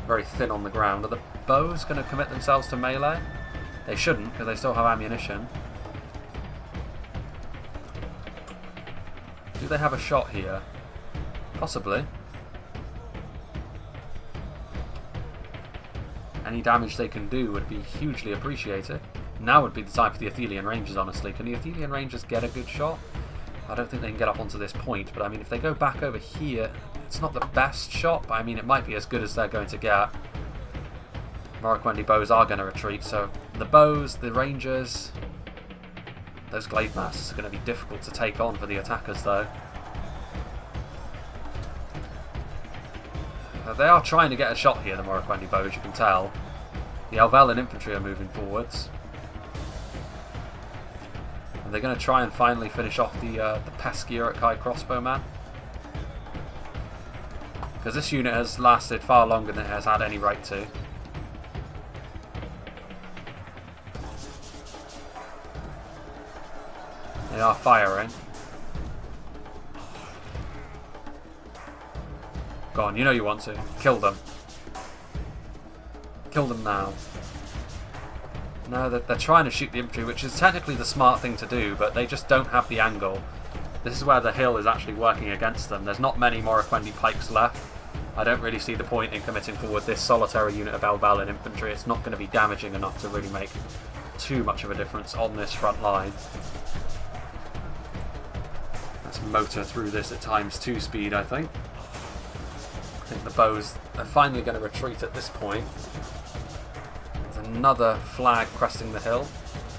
very thin on the ground. Are the bows going to commit themselves to melee? They shouldn't, because they still have ammunition. Do they have a shot here? Possibly. Any damage they can do would be hugely appreciated. Now would be the time for the Athelian Rangers, honestly. Can the Athelian Rangers get a good shot? I don't think they can get up onto this point, but I mean, if they go back over here, it's not the best shot, but I mean, it might be as good as they're going to get. Morroquendi bows are going to retreat, so the bows, the Rangers, those Glaive Masters are going to be difficult to take on for the attackers, though. They are trying to get a shot here, the Morroquendi bows, you can tell. The Elven infantry are moving forwards. And they're going to try and finally finish off the pesky Uruk-hai crossbowman. Because this unit has lasted far longer than it has had any right to. They are firing. Go on, you know you want to. Kill them. Kill them now. No, they're trying to shoot the infantry, which is technically the smart thing to do, but they just don't have the angle. This is where the hill is actually working against them. There's not many Morroquendi pikes left. I don't really see the point in committing forward this solitary unit of Elven infantry. It's not going to be damaging enough to really make too much of a difference on this front line. Let's motor through this at ×2 speed, I think. I think the bows are finally going to retreat at this point. There's another flag cresting the hill.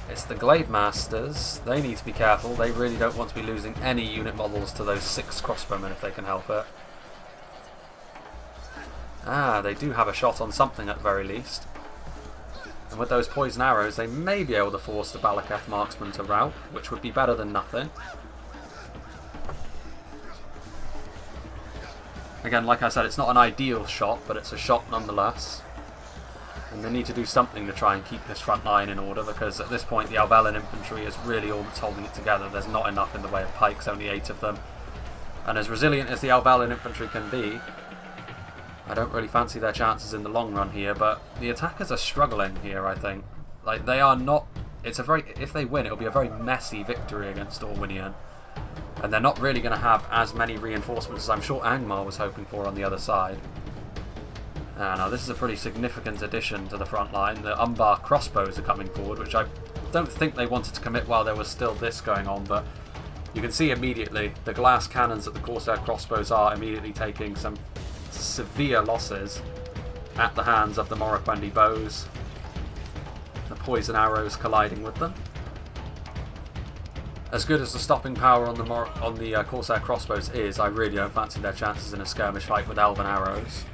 It's the Glaive Masters. They need to be careful. They really don't want to be losing any unit models to those 6 crossbowmen if they can help it. Ah, they do have a shot on something at the very least. And with those poison arrows, they may be able to force the Balakith marksman to rout, which would be better than nothing. Again, like I said, it's not an ideal shot, but it's a shot nonetheless. And they need to do something to try and keep this front line in order, because at this point the Elven infantry is really all that's holding it together. There's not enough in the way of pikes, only 8 of them. And as resilient as the Elven infantry can be, I don't really fancy their chances in the long run here, but the attackers are struggling here, I think. Like, they are not... if they win, it'll be a very messy victory against Orwinian. And they're not really going to have as many reinforcements as I'm sure Angmar was hoping for on the other side. Now this is a pretty significant addition to the front line. The Umbar crossbows are coming forward, which I don't think they wanted to commit while there was still this going on, but you can see immediately the glass cannons that the Corsair crossbows are immediately taking some severe losses at the hands of the Morroquendi bows. The poison arrows colliding with them. As good as the stopping power on the Corsair crossbows is, I really don't fancy their chances in a skirmish fight with Elven arrows.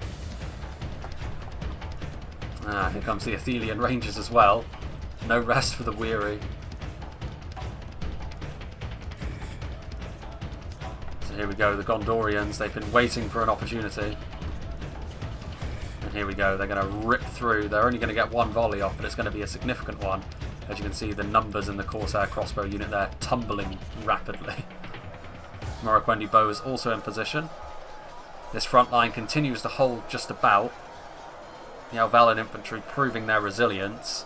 Ah, here comes the Athelian Rangers as well. No rest for the weary. So here we go, the Gondorians. They've been waiting for an opportunity. And here we go, they're going to rip through. They're only going to get one volley off, but it's going to be a significant one. As you can see, the numbers in the Corsair crossbow unit there tumbling rapidly. Morroquendi bows also in position. This front line continues to hold just about. The Elven infantry proving their resilience.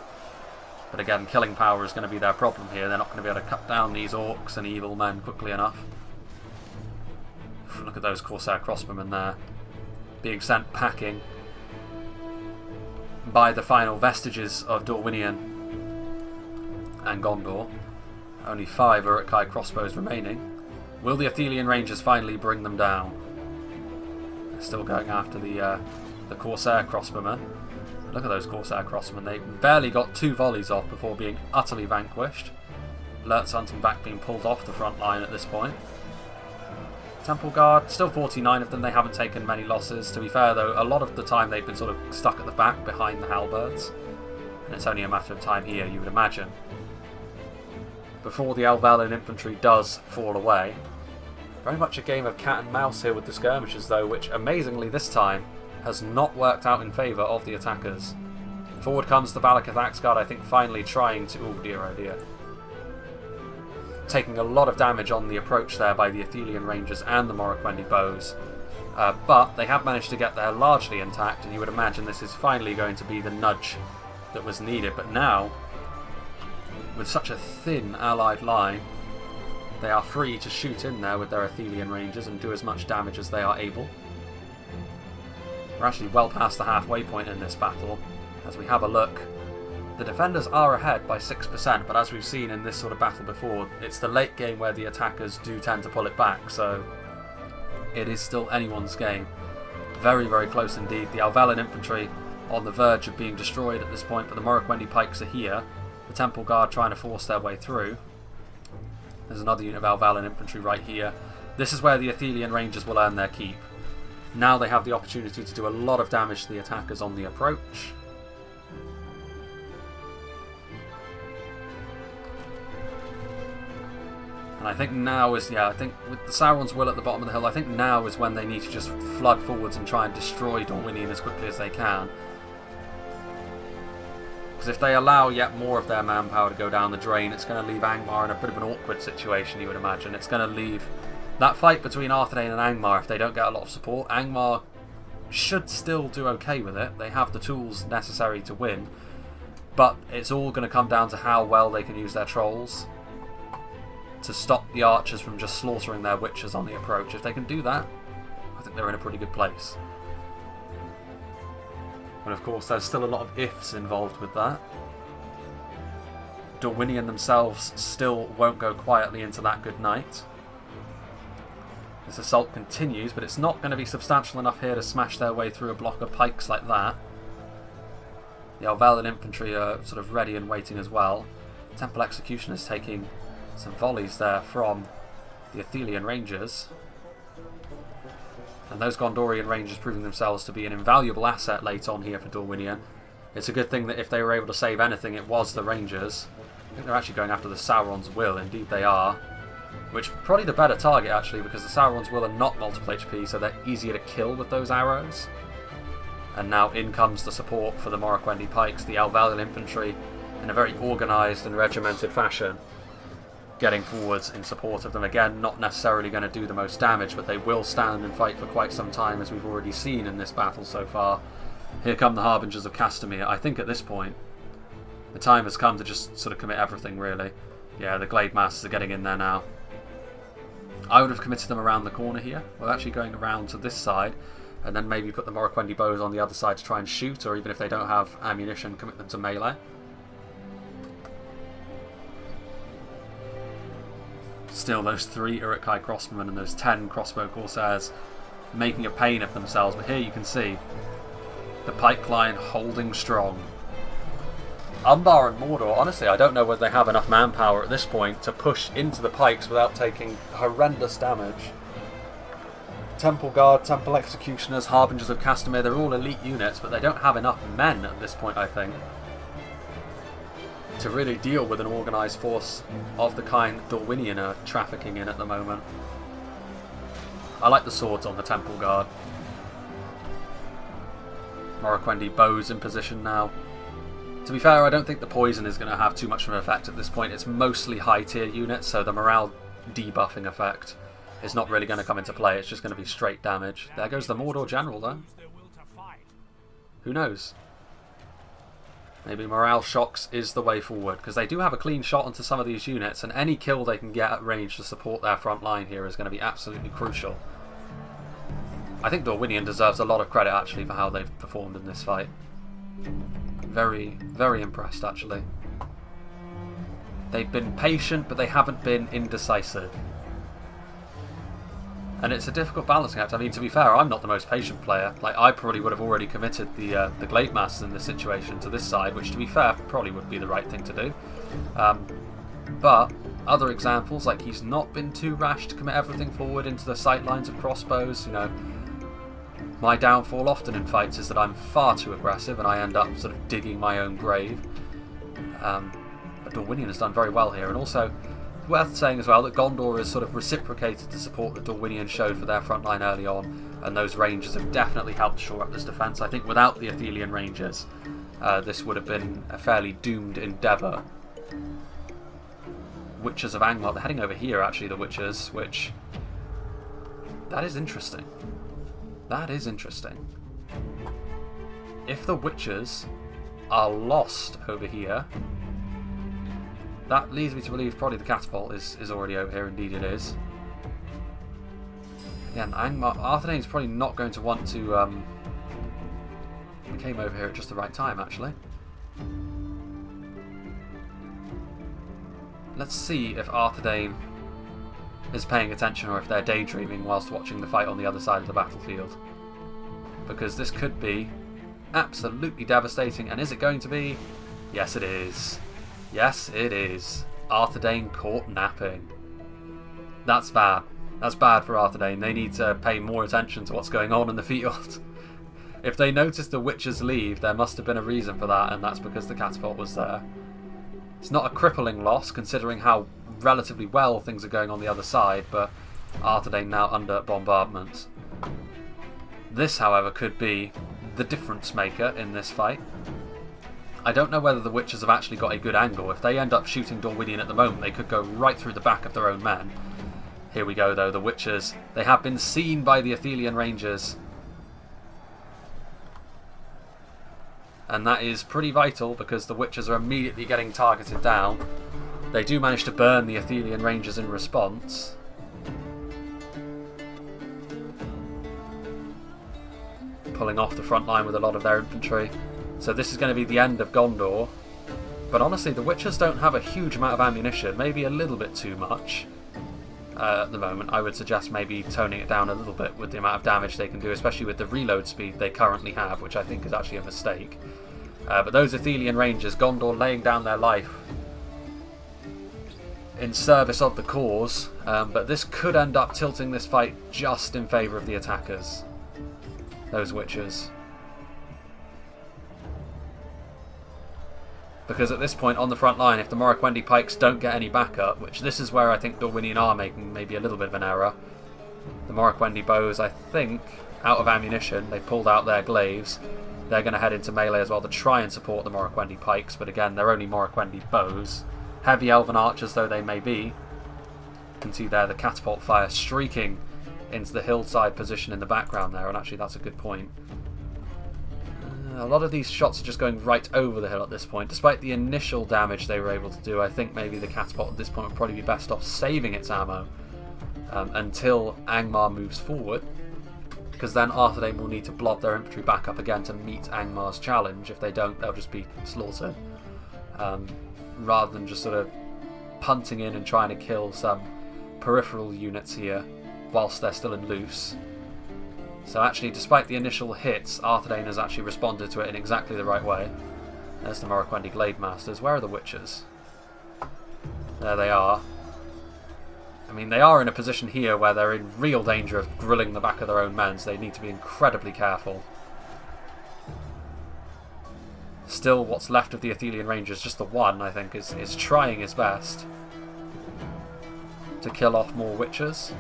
But again, killing power is going to be their problem here. They're not going to be able to cut down these orcs and evil men quickly enough. Look at those Corsair crossbowmen there. Being sent packing by the final vestiges of Dorwinion and Gondor. Only 5 Uruk-hai crossbows remaining. Will the Athelian Rangers finally bring them down? They're still going after the Corsair crossbowmen. Look at those Corsair crossbowmen. They barely got 2 volleys off before being utterly vanquished. Lurt's hunting back being pulled off the front line at this point. Temple Guard, still 49 of them. They haven't taken many losses. To be fair though, a lot of the time they've been sort of stuck at the back behind the halberds. And it's only a matter of time here, you would imagine, before the Elven infantry does fall away. Very much a game of cat and mouse here with the skirmishes though, which amazingly this time has not worked out in favour of the attackers. Forward comes the Balakath Axeguard, I think finally trying to... Oh dear, oh dear. Taking a lot of damage on the approach there by the Athelian Rangers and the Morroquendi Bows. But they have managed to get there largely intact, and you would imagine this is finally going to be the nudge that was needed. But now, with such a thin allied line, they are free to shoot in there with their Athelian Rangers and do as much damage as they are able. We're actually well past the halfway point in this battle. As we have a look, the defenders are ahead by 6%, but as we've seen in this sort of battle before, it's the late game where the attackers do tend to pull it back, so it is still anyone's game. Very, very close indeed. The Elven infantry on the verge of being destroyed at this point, but the Morroquendi pikes are here. The Temple Guard trying to force their way through. There's another unit of Elven infantry right here. This is where the Athelian Rangers will earn their keep. Now they have the opportunity to do a lot of damage to the attackers on the approach. And I think now is, I think with the Sauron's Will at the bottom of the hill, I think now is when they need to just flood forwards and try and destroy Dorwinion as quickly as they can. Because if they allow yet more of their manpower to go down the drain, it's going to leave Angmar in a bit of an awkward situation, you would imagine. It's going to leave that fight between Arthedain and Angmar, if they don't get a lot of support. Angmar should still do okay with it. They have the tools necessary to win. But it's all going to come down to how well they can use their trolls to stop the archers from just slaughtering their witches on the approach. If they can do that, I think they're in a pretty good place. But of course there's still a lot of ifs involved with that. Dorwinion themselves still won't go quietly into that good night. This assault continues, but it's not going to be substantial enough here to smash their way through a block of pikes like that. The Elven infantry are sort of ready and waiting as well. Temple Executioners taking some volleys there from the Athelian Rangers. And those Gondorian Rangers proving themselves to be an invaluable asset late on here for Dorwinion. It's a good thing that if they were able to save anything, it was the Rangers. I think they're actually going after the Sauron's Will, indeed they are. Which probably the better target actually, because the Sauron's Will are not multiple HP, so they're easier to kill with those arrows. And now in comes the support for the Morroquendi pikes, the Elven infantry, in a very organised and regimented fashion, getting forwards in support of them. Again, not necessarily going to do the most damage, but they will stand and fight for quite some time, as we've already seen in this battle so far. Here come the Harbingers of Castamere. I think at this point, the time has come to just sort of commit everything, really. Yeah, the Glade Masters are getting in there now. I would have committed them around the corner here. We're actually going around to this side, and then maybe put the Morroquendi Bows on the other side to try and shoot, or even if they don't have ammunition, commit them to melee. Still, those 3 Uruk-hai crossbowmen and those 10 crossbow Corsairs making a pain of themselves. But here you can see the pike line holding strong. Umbar and Mordor, honestly, I don't know whether they have enough manpower at this point to push into the pikes without taking horrendous damage. Temple Guard, Temple Executioners, Harbingers of Castamere, they're all elite units, but they don't have enough men at this point, I think, to really deal with an organised force of the kind that Dorwinion are trafficking in at the moment. I like the swords on the Temple Guard. Morroquendi Bows in position now. To be fair, I don't think the poison is going to have too much of an effect at this point. It's mostly high tier units, so the morale debuffing effect is not really going to come into play. It's just going to be straight damage. There goes the Mordor General though. Who knows? Maybe morale shocks is the way forward, because they do have a clean shot onto some of these units, and any kill they can get at range to support their front line here is going to be absolutely crucial. I think Dorwinion deserves a lot of credit actually for how they've performed in this fight. Very, very impressed actually. They've been patient, but they haven't been indecisive. And it's a difficult balancing act. I mean, to be fair, I'm not the most patient player. Like, I probably would have already committed the Glade Masters in this situation to this side, which, to be fair, probably would be the right thing to do. But other examples, like he's not been too rash to commit everything forward into the sight lines of crossbows. You know, my downfall often in fights is that I'm far too aggressive and I end up sort of digging my own grave. But Dorwinion has done very well here, and also worth saying as well that Gondor has sort of reciprocated the support that Dorwinion showed for their front line early on, and those Rangers have definitely helped shore up this defence. I think without the Athelian Rangers, this would have been a fairly doomed endeavour. Witches of Angmar, they're heading over here actually, the Witches, which... that is interesting. That is interesting. If the Witches are lost over here, that leads me to believe probably the Catapult is already over here. Indeed it is. Again, Arthedain's probably not going to want to... we came over here at just the right time, actually. Let's see if Arthedain is paying attention or if they're daydreaming whilst watching the fight on the other side of the battlefield. Because this could be absolutely devastating. And is it going to be? Yes, it is. Yes, it is. Arthedain caught napping. That's bad. That's bad for Arthedain. They need to pay more attention to what's going on in the field. If they notice the Witches leave, there must have been a reason for that, and that's because the Catapult was there. It's not a crippling loss, considering how relatively well things are going on the other side, but Arthedain now under bombardment. This, however, could be the difference maker in this fight. I don't know whether the Witches have actually got a good angle. If they end up shooting Dorwinion at the moment, they could go right through the back of their own men. Here we go, though. The Witches, they have been seen by the Athelian Rangers. And that is pretty vital, because the Witches are immediately getting targeted down. They do manage to burn the Athelian Rangers in response. Pulling off the front line with a lot of their infantry. So this is going to be the end of Gondor. But honestly, the Witches don't have a huge amount of ammunition. Maybe a little bit too much at the moment. I would suggest maybe toning it down a little bit with the amount of damage they can do, especially with the reload speed they currently have, which I think is actually a mistake. But those Athelian Rangers, Gondor laying down their life in service of the cause. But this could end up tilting this fight just in favour of the attackers. Those Witches. Because at this point on the front line, if the Morroquendi pikes don't get any backup, which this is where I think Dorwinion are making maybe a little bit of an error. The Morroquendi bows, I think, out of ammunition. They pulled out their glaives. They're going to head into melee as well to try and support the Morroquendi pikes, but again, they're only Morroquendi bows. Heavy Elven archers though they may be. You can see there the catapult fire streaking into the hillside position in the background there, and actually that's a good point. A lot of these shots are just going right over the hill at this point. Despite the initial damage they were able to do, I think maybe the Catapult at this point would probably be best off saving its ammo until Angmar moves forward, because then Arthedain will need to blob their infantry back up again to meet Angmar's challenge. If they don't, they'll just be slaughtered. Rather than just sort of punting in and trying to kill some peripheral units here whilst they're still in loose. So actually, despite the initial hits, Arthedain has actually responded to it in exactly the right way. There's the Morroquendi Glade Masters. Where are the Witches? There they are. I mean, they are in a position here where they're in real danger of grilling the back of their own men, so they need to be incredibly careful. Still, what's left of the Athelian Rangers, just the one, I think, is trying his best to kill off more Witches.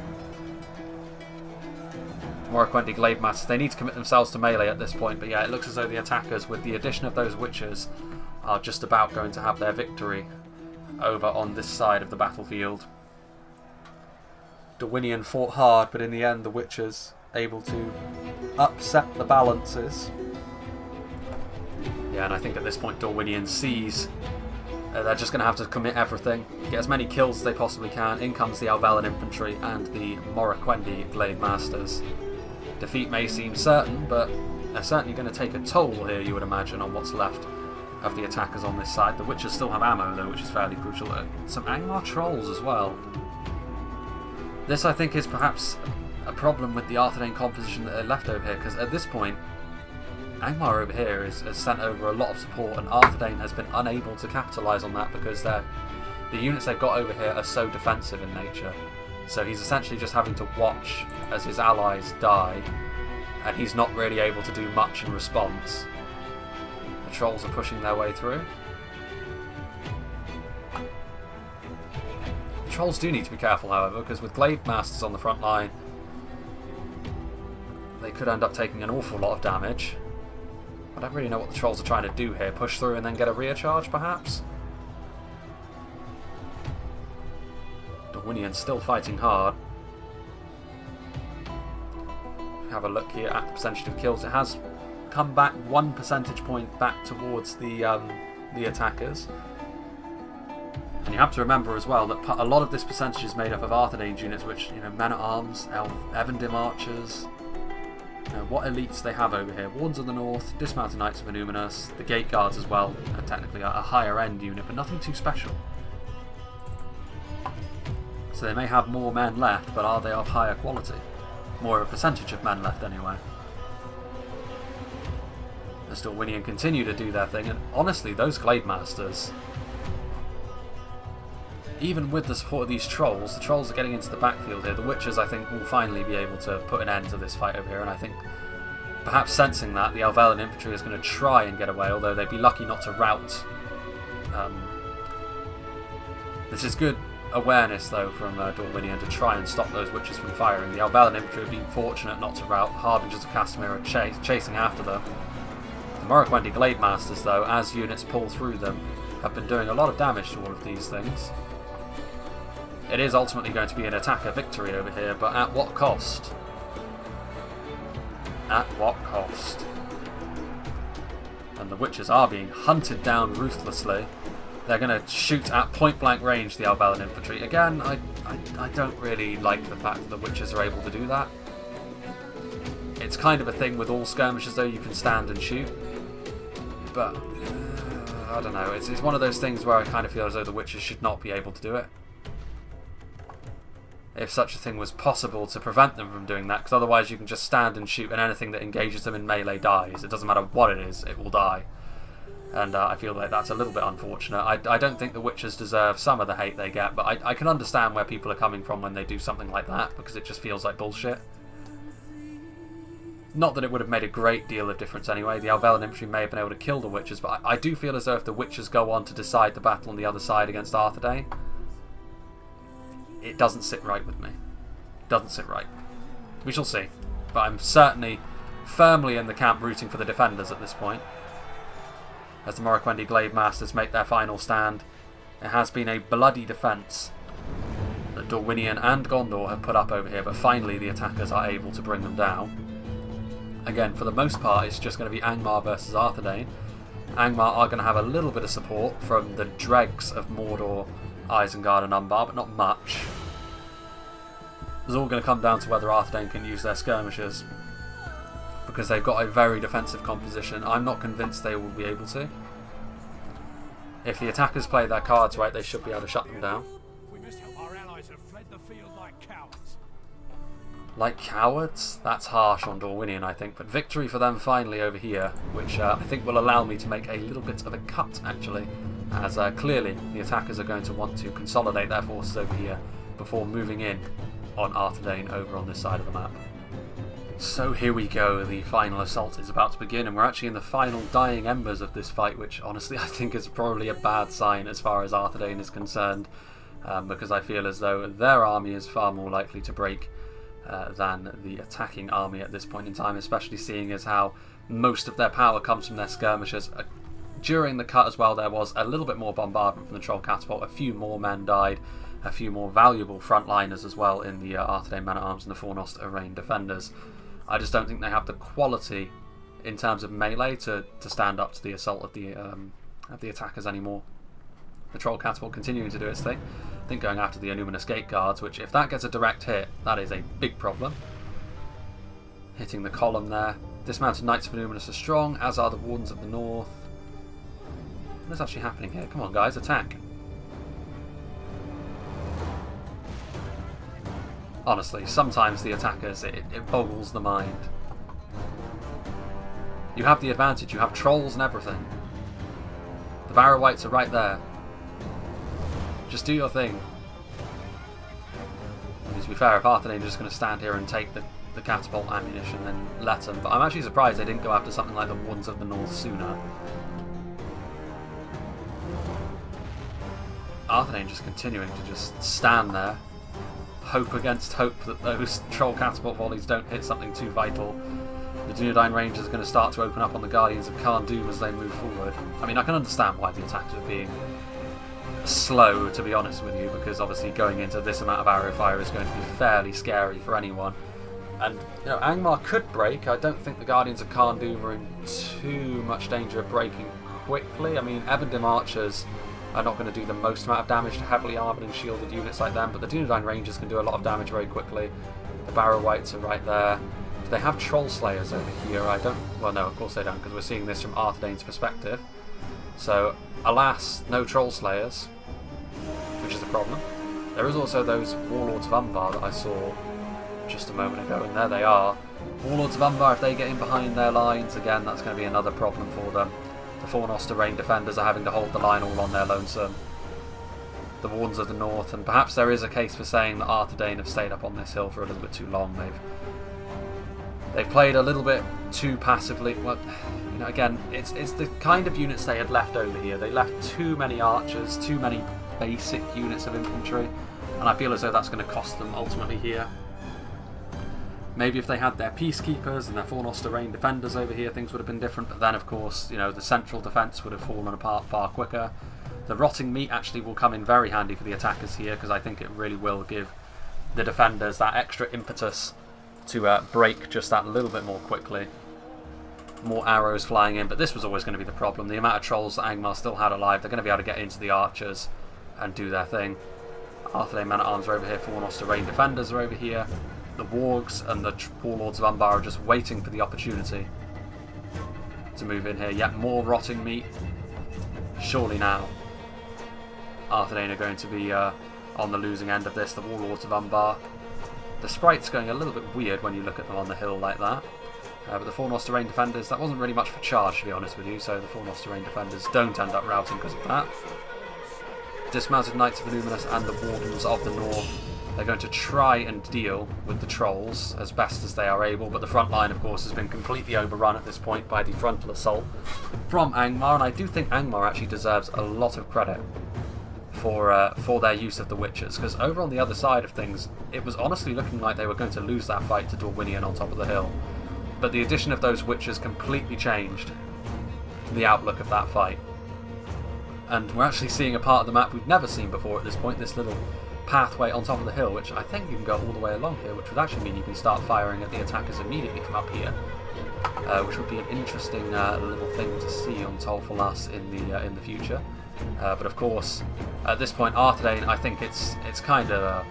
Morroquendi Glade Masters, they need to commit themselves to melee at this point, but yeah, it looks as though the attackers, with the addition of those Witches, are just about going to have their victory over on this side of the battlefield. Dorwinion fought hard, but in the end the Witches able to upset the balances. Yeah, and I think at this point Dorwinion sees they're just going to have to commit everything, get as many kills as they possibly can. In comes the Elven infantry and the Morroquendi Glade Masters. Defeat may seem certain, but they're certainly going to take a toll here, you would imagine, on what's left of the attackers on this side. The Witches still have ammo, though, which is fairly crucial. Some Angmar trolls as well. This, I think, is perhaps a problem with the Arthedain composition that they left over here, because at this point, Angmar over here has sent over a lot of support, and Arthedain has been unable to capitalise on that because the units they've got over here are so defensive in nature. So he's essentially just having to watch as his allies die, and he's not really able to do much in response. The trolls are pushing their way through. Trolls do need to be careful, however, because with Glade Masters on the front line, they could end up taking an awful lot of damage. I don't really know what the Trolls are trying to do here. Push through and then get a rear charge, perhaps? Dorwinian's still fighting hard. Have a look here at the percentage of kills. It has come back 1 percentage point back towards the attackers. And you have to remember as well that a lot of this percentage is made up of Arthedane's units, which, you know, men-at-arms, Elven archers. You know, what elites they have over here. Wardens of the North, Dismounted Knights of Illuminus, the Gate Guards as well, are technically a higher end unit, but nothing too special. So they may have more men left, but are they of higher quality? More of a percentage of men left anyway. They're still winning and continue to do their thing, and honestly, those Glade Masters, even with the support of these Trolls, the Trolls are getting into the backfield here. The Witchers, I think, will finally be able to put an end to this fight over here, and I think, perhaps sensing that, the Elven infantry is going to try and get away, although they'd be lucky not to rout. This is good awareness, though, from Dorwinian to try and stop those Witches from firing. The Elven infantry have been fortunate not to rout. Harbingers of Castamere are chasing after them. The Morroquendi Glade Masters, though, as units pull through them, have been doing a lot of damage to all of these things. It is ultimately going to be an attacker victory over here, but at what cost? At what cost? And the Witches are being hunted down ruthlessly. They're going to shoot at point-blank range, the Elven infantry. Again, I don't really like the fact that the Witches are able to do that. It's kind of a thing with all skirmishes, though. You can stand and shoot. But, I don't know. It's one of those things where I kind of feel as though the Witches should not be able to do it. If such a thing was possible, to prevent them from doing that, because otherwise you can just stand and shoot and anything that engages them in melee dies. It doesn't matter what it is, it will die. And I feel like that's a little bit unfortunate. I don't think the Witchers deserve some of the hate they get, but I can understand where people are coming from when they do something like that, because it just feels like bullshit. Not that it would have made a great deal of difference anyway. The Elven infantry may have been able to kill the Witchers, but I do feel as though if the Witchers go on to decide the battle on the other side against Arthedane, it doesn't sit right with me. It doesn't sit right. We shall see. But I'm certainly firmly in the camp rooting for the defenders at this point. As the Morroquendi Glade Masters make their final stand, it has been a bloody defence that Dorwinian and Gondor have put up over here, but finally the attackers are able to bring them down. Again, for the most part, it's just going to be Angmar versus Arthedane. Angmar are going to have a little bit of support from the dregs of Mordor, Isengard and Umbar, but not much. It's all going to come down to whether Arthedane can use their skirmishers, because they've got a very defensive composition. I'm not convinced they will be able to. If the attackers play their cards right, they should be able to shut them down. Our allies have fled the field like cowards. Like cowards? That's harsh on Dorwinian, I think, but victory for them finally over here, which I think will allow me to make a little bit of a cut, actually, as clearly the attackers are going to want to consolidate their forces over here before moving in on Arthedane over on this side of the map. So here we go, the final assault is about to begin, and we're actually in the final dying embers of this fight, which honestly I think is probably a bad sign as far as Arthedane is concerned, because I feel as though their army is far more likely to break than the attacking army at this point in time, especially seeing as how most of their power comes from their skirmishers. During the cut as well, there was a little bit more bombardment from the Troll Catapult, a few more men died, a few more valuable frontliners as well in the Arthedane Men-at-Arms and the Fornost Arraign Defenders. I just don't think they have the quality in terms of melee to stand up to the assault of the attackers anymore. The Troll Catapult continuing to do its thing. I think going after the Illuminous Gate Guards, which if that gets a direct hit, that is a big problem. Hitting the column there. Dismounted Knights of Illuminus are strong, as are the Wardens of the North. What is actually happening here? Come on guys, attack. Honestly, sometimes the attackers, it boggles the mind. You have the advantage, you have trolls and everything. The Barrow-wights are right there. Just do your thing. And to be fair, if Arthedane is just going to stand here and take the catapult ammunition, then let them. But I'm actually surprised they didn't go after something like the Wardens of the North sooner. Arthedain just continuing to just stand there, hope against hope that those troll catapult volleys don't hit something too vital. The Dunedain Rangers are going to start to open up on the Guardians of Khan Doom as they move forward. I mean, I can understand why the attacks are being slow, to be honest with you, because obviously going into this amount of arrow fire is going to be fairly scary for anyone. And, you know, Angmar could break. I don't think the Guardians of Khan Doom are in too much danger of breaking quickly. I mean, Elven archers are not going to do the most amount of damage to heavily armoured and shielded units like them, but the Dunedain Rangers can do a lot of damage very quickly. The Barrow Wights are right there. They have Troll Slayers over here. I don't... Well, no, of course they don't, because we're seeing this from Arthedain's perspective. So, alas, no Troll Slayers, which is a problem. There is also those Warlords of Umbar that I saw just a moment ago, and there they are. Warlords of Umbar, if they get in behind their lines, again, that's going to be another problem for them. The Fornoster Rain Defenders are having to hold the line all on their lonesome. The Wardens of the North, and perhaps there is a case for saying that Arthedain have stayed up on this hill for a little bit too long. They've played a little bit too passively. Well, you know, again, it's the kind of units they had left over here. They left too many archers, too many basic units of infantry, and I feel as though that's going to cost them ultimately here. Maybe if they had their Peacekeepers and their Fornoster Rain Defenders over here, things would have been different, but then of course, you know, the central defence would have fallen apart far quicker. The Rotting Meat actually will come in very handy for the attackers here, because I think it really will give the defenders that extra impetus to break just that little bit more quickly. More arrows flying in, but this was always going to be the problem. The amount of trolls that Angmar still had alive, they're going to be able to get into the archers and do their thing. Arthedain Men-at-Arms are over here, Fornoster Rain Defenders are over here. The Wargs and the Warlords of Umbar are just waiting for the opportunity to move in here. Yet more Rotting Meat. Surely now Arthedain are going to be on the losing end of this. The Warlords of Umbar. The sprite's going a little bit weird when you look at them on the hill like that. But the Fornoster Rain Defenders, that wasn't really much for charge, to be honest with you, so the Fornoster Rain Defenders don't end up routing because of that. Dismounted Knights of Illuminus and the Wardens of the North, they're going to try and deal with the trolls as best as they are able, but the front line, of course, has been completely overrun at this point by the frontal assault from Angmar, and I do think Angmar actually deserves a lot of credit for their use of the Witches, because over on the other side of things, it was honestly looking like they were going to lose that fight to Dorwinion on top of the hill. But the addition of those Witches completely changed the outlook of that fight. And we're actually seeing a part of the map we've never seen before at this point, this little pathway on top of the hill, which I think you can go all the way along here, which would actually mean you can start firing at the attackers immediately from up here, which would be an interesting little thing to see on TOL FALAS in the future. But of course, at this point, Arthedain, I think it's kind of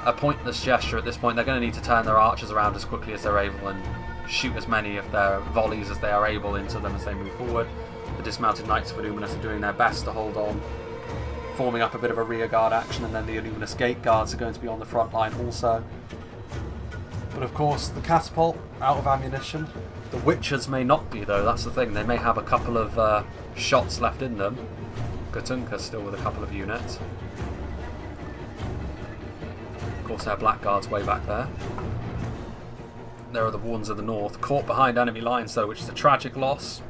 a pointless gesture at this point. They're going to need to turn their archers around as quickly as they're able and shoot as many of their volleys as they are able into them as they move forward. The Dismounted Knights of Illuminus are doing their best to hold on, forming up a bit of a rear guard action, and then the Illuminus Gate Guards are going to be on the front line also. But of course, the Catapult, out of ammunition. The Witchers may not be, though, that's the thing. They may have a couple of shots left in them. Gatunka still with a couple of units. Corsair Blackguards way back there. There are the Wardens of the North, caught behind enemy lines though, which is a tragic loss.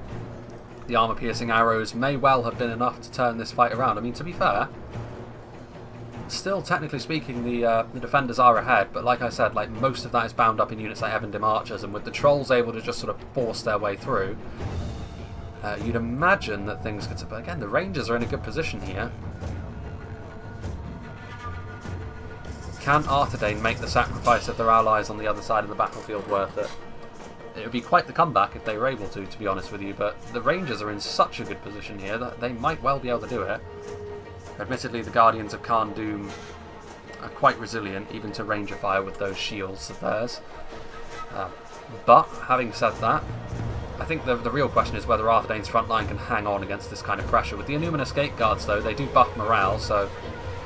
The armour-piercing arrows may well have been enough to turn this fight around. I mean, to be fair, still, technically speaking, the defenders are ahead, but like I said, like most of that is bound up in units like Elven Archers, and with the Trolls able to just sort of force their way through, you'd imagine that things could... But again, the Rangers are in a good position here. Can Arthedain make the sacrifice of their allies on the other side of the battlefield worth it? It would be quite the comeback if they were able to be honest with you, but the Rangers are in such a good position here that they might well be able to do it. Admittedly, the Guardians of Khan Doom are quite resilient, even to ranger fire with those shields of theirs. But, having said that, I think the real question is whether Arthedain's front line can hang on against this kind of pressure. With the Illuminus Gate Guards, though, they do buff morale, so,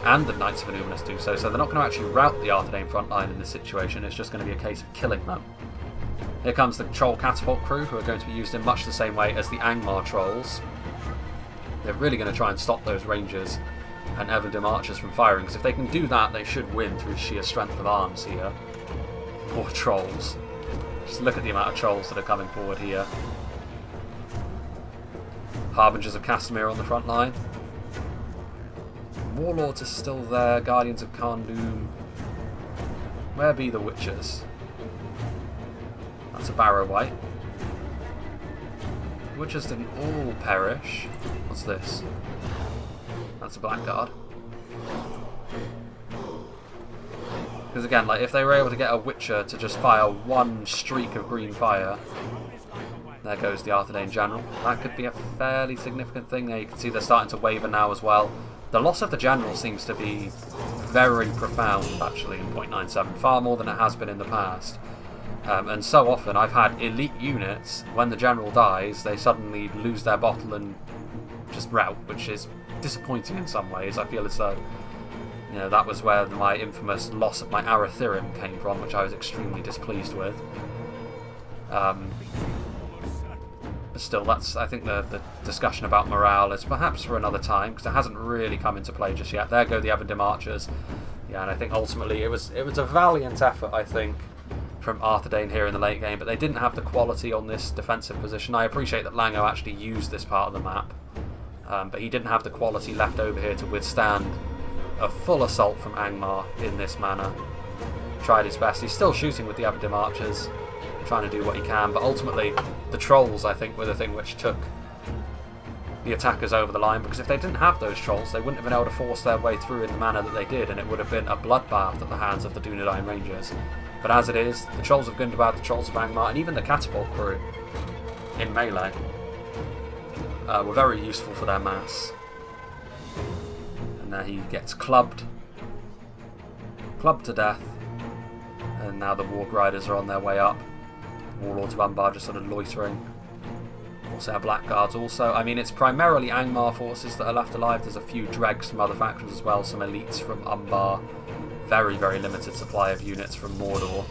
and the Knights of Illuminus do so they're not going to actually rout the Arthedain front line in this situation. It's just going to be a case of killing them. Here comes the Troll Catapult crew, who are going to be used in much the same way as the Angmar Trolls. They're really going to try and stop those Rangers and Elven Archers from firing, because if they can do that, they should win through sheer strength of arms here. More Trolls. Just look at the amount of Trolls that are coming forward here. Harbingers of Castamere on the front line. Warlords is still there. Guardians of Kharndoom. Where be the Witchers? That's a Barrow White. The Witchers didn't all perish. What's this? That's a Blackguard. Because again, like if they were able to get a Witcher to just fire one streak of green fire, there goes the Arthedain General. That could be a fairly significant thing. There you can see they're starting to waver now as well. The loss of the General seems to be very profound actually in 0.97, far more than it has been in the past. And so often I've had elite units, when the General dies, they suddenly lose their bottle and just rout, which is disappointing in some ways. I feel as though, you know, that was where my infamous loss of my Arathirim came from, which I was extremely displeased with. But still, that's, I think the discussion about morale is perhaps for another time, because it hasn't really come into play just yet. There go the Evan Archers. Yeah, and I think ultimately it was a valiant effort, I think, from Arthedain here in the late game, but they didn't have the quality on this defensive position. I appreciate that Lango actually used this part of the map, but he didn't have the quality left over here to withstand a full assault from Angmar in this manner. Tried his best. He's still shooting with the Abadim Archers, trying to do what he can, but ultimately the Trolls, I think, were the thing which took the attackers over the line, because if they didn't have those Trolls, they wouldn't have been able to force their way through in the manner that they did, and it would have been a bloodbath at the hands of the Dunedain Rangers. But as it is, the Trolls of Gundabad, the Trolls of Angmar, and even the Catapult crew in melee were very useful for their mass. And there he gets clubbed to death, and now the Warg Riders are on their way up. Warlords of Umbar just sort of loitering. Also our Blackguards also. I mean, it's primarily Angmar forces that are left alive. There's a few dregs from other factions as well, some elites from Umbar. Very, very limited supply of units from Mordor.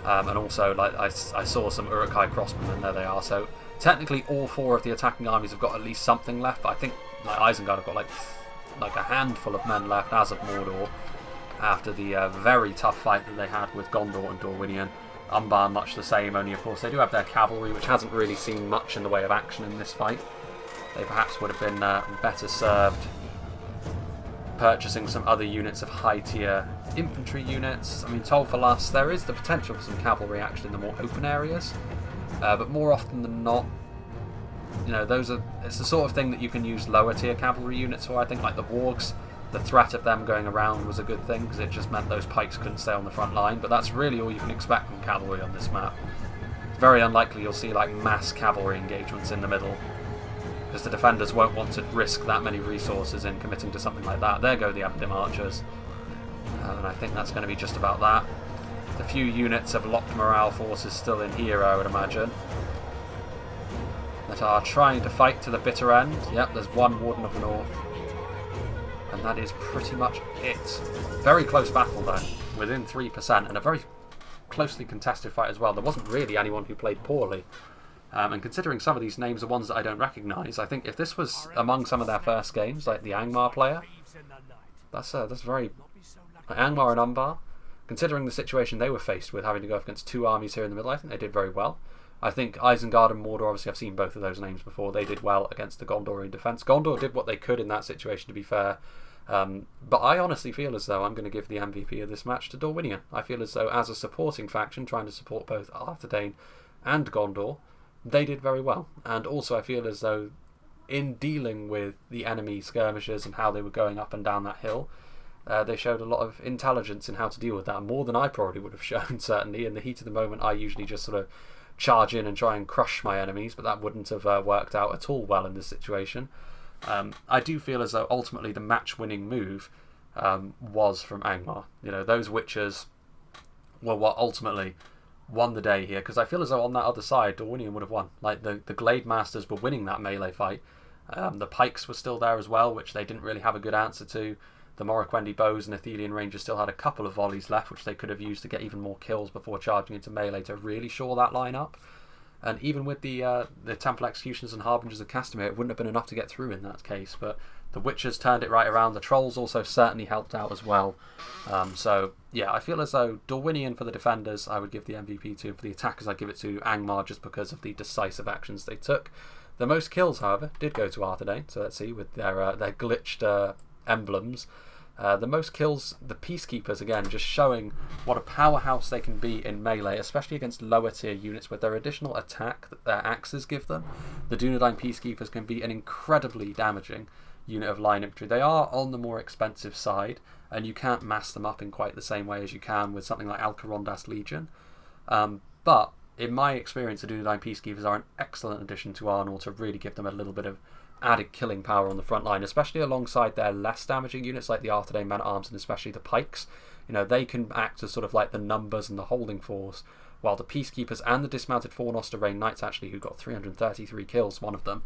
And also, like I saw some Uruk-hai crossmen, and there they are. So technically all four of the attacking armies have got at least something left, but I think like Isengard have got like a handful of men left as of Mordor after the very tough fight that they had with Gondor and Dorwinion. Umbar much the same, only of course they do have their cavalry, which hasn't really seen much in the way of action in this fight. They perhaps would have been better served purchasing some other units of high tier infantry units. I mean, TOL FALAS, there is the potential for some cavalry action in the more open areas, but more often than not, you know, it's the sort of thing that you can use lower tier cavalry units for. I think like the Wargs, the threat of them going around was a good thing, because it just meant those pikes couldn't stay on the front line, but that's really all you can expect from cavalry on this map. It's very unlikely you'll see like mass cavalry engagements in the middle, because the defenders won't want to risk that many resources in committing to something like that. There go the Abadim Archers, and I think that's going to be just about that. The few units of locked morale forces still in here, I would imagine, that are trying to fight to the bitter end. Yep, there's one Warden of the North, and that is pretty much it. Very close battle though, within 3%, and a very closely contested fight as well. There wasn't really anyone who played poorly. And considering some of these names are ones that I don't recognise, I think if this was among some of their first games, like the Angmar player, that's very... Like Angmar and Umbar, considering the situation they were faced with, having to go up against two armies here in the middle, I think they did very well. I think Isengard and Mordor, obviously I've seen both of those names before, they did well against the Gondorian defence. Gondor did what they could in that situation, to be fair. But I honestly feel as though I'm going to give the MVP of this match to Dorwinion. I feel as though as a supporting faction, trying to support both Arthedain and Gondor, they did very well. And also I feel as though in dealing with the enemy skirmishers and how they were going up and down that hill, they showed a lot of intelligence in how to deal with that, more than I probably would have shown. Certainly in the heat of the moment I usually just sort of charge in and try and crush my enemies, but that wouldn't have worked out at all well in this situation. I do feel as though ultimately the match winning move was from Angmar. You know, those Witchers were what ultimately won the day here, because I feel as though on that other side Dorwinion would have won. Like the Glade Masters were winning that melee fight. The Pikes were still there as well, which they didn't really have a good answer to. The Morroquendi Bows and Athelian Rangers still had a couple of volleys left, which they could have used to get even more kills before charging into melee to really shore that line up. And even with the Temple Executioners and Harbingers of Castamere, it wouldn't have been enough to get through in that case. But The Witchers turned it right around. The Trolls also certainly helped out as well. So yeah, I feel as though Dorwinion for the defenders I would give the MVP to. For the attackers I give it to Angmar just because of the decisive actions they took. The most kills, however, did go to Arthedain. So let's see, with their glitched emblems. The most kills, the Peacekeepers, again, just showing what a powerhouse they can be in melee, especially against lower tier units with their additional attack that their axes give them. The Dunedain Peacekeepers can be an incredibly damaging unit of line infantry. They are on the more expensive side, and you can't mass them up in quite the same way as you can with something like Alcarondas Legion. But in my experience, the Dunedain Peacekeepers are an excellent addition to Arnor to really give them a little bit of added killing power on the front line, especially alongside their less damaging units like the Arthedain Man-at-Arms and especially the Pikes. You know, they can act as sort of like the numbers and the holding force, while the Peacekeepers and the dismounted Fornoster Knights, actually, who got 333 kills, one of them,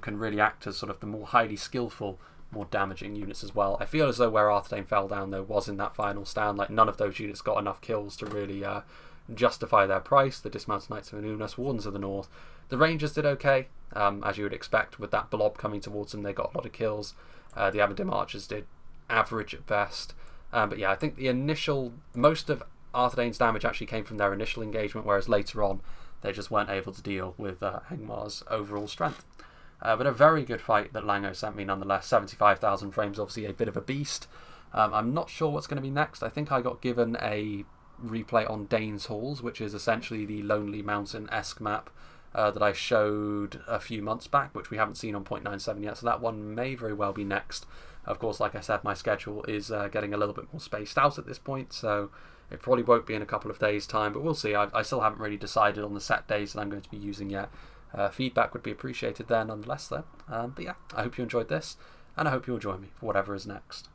can really act as sort of the more highly skillful, more damaging units as well. I feel as though where Arthedain fell down, though, was in that final stand. Like, none of those units got enough kills to really justify their price. The dismounted Knights of Anunas, Wardens of the North. The Rangers did okay, as you would expect, with that blob coming towards them. They got a lot of kills. The Abadim Archers did average at best. But yeah, I think most of Arthedain's damage actually came from their initial engagement, whereas later on they just weren't able to deal with Angmar's overall strength. But a very good fight that Lango sent me nonetheless. 75,000 frames, obviously a bit of a beast. I'm not sure what's going to be next. I think I got given a replay on Dane's Halls, which is essentially the Lonely Mountain-esque map that I showed a few months back, which we haven't seen on 0.97 yet, so that one may very well be next. Of course, like I said, my schedule is getting a little bit more spaced out at this point, so it probably won't be in a couple of days' time, but we'll see. I still haven't really decided on the set days that I'm going to be using yet. Feedback would be appreciated there nonetheless, though. But yeah, I hope you enjoyed this, and I hope you'll join me for whatever is next.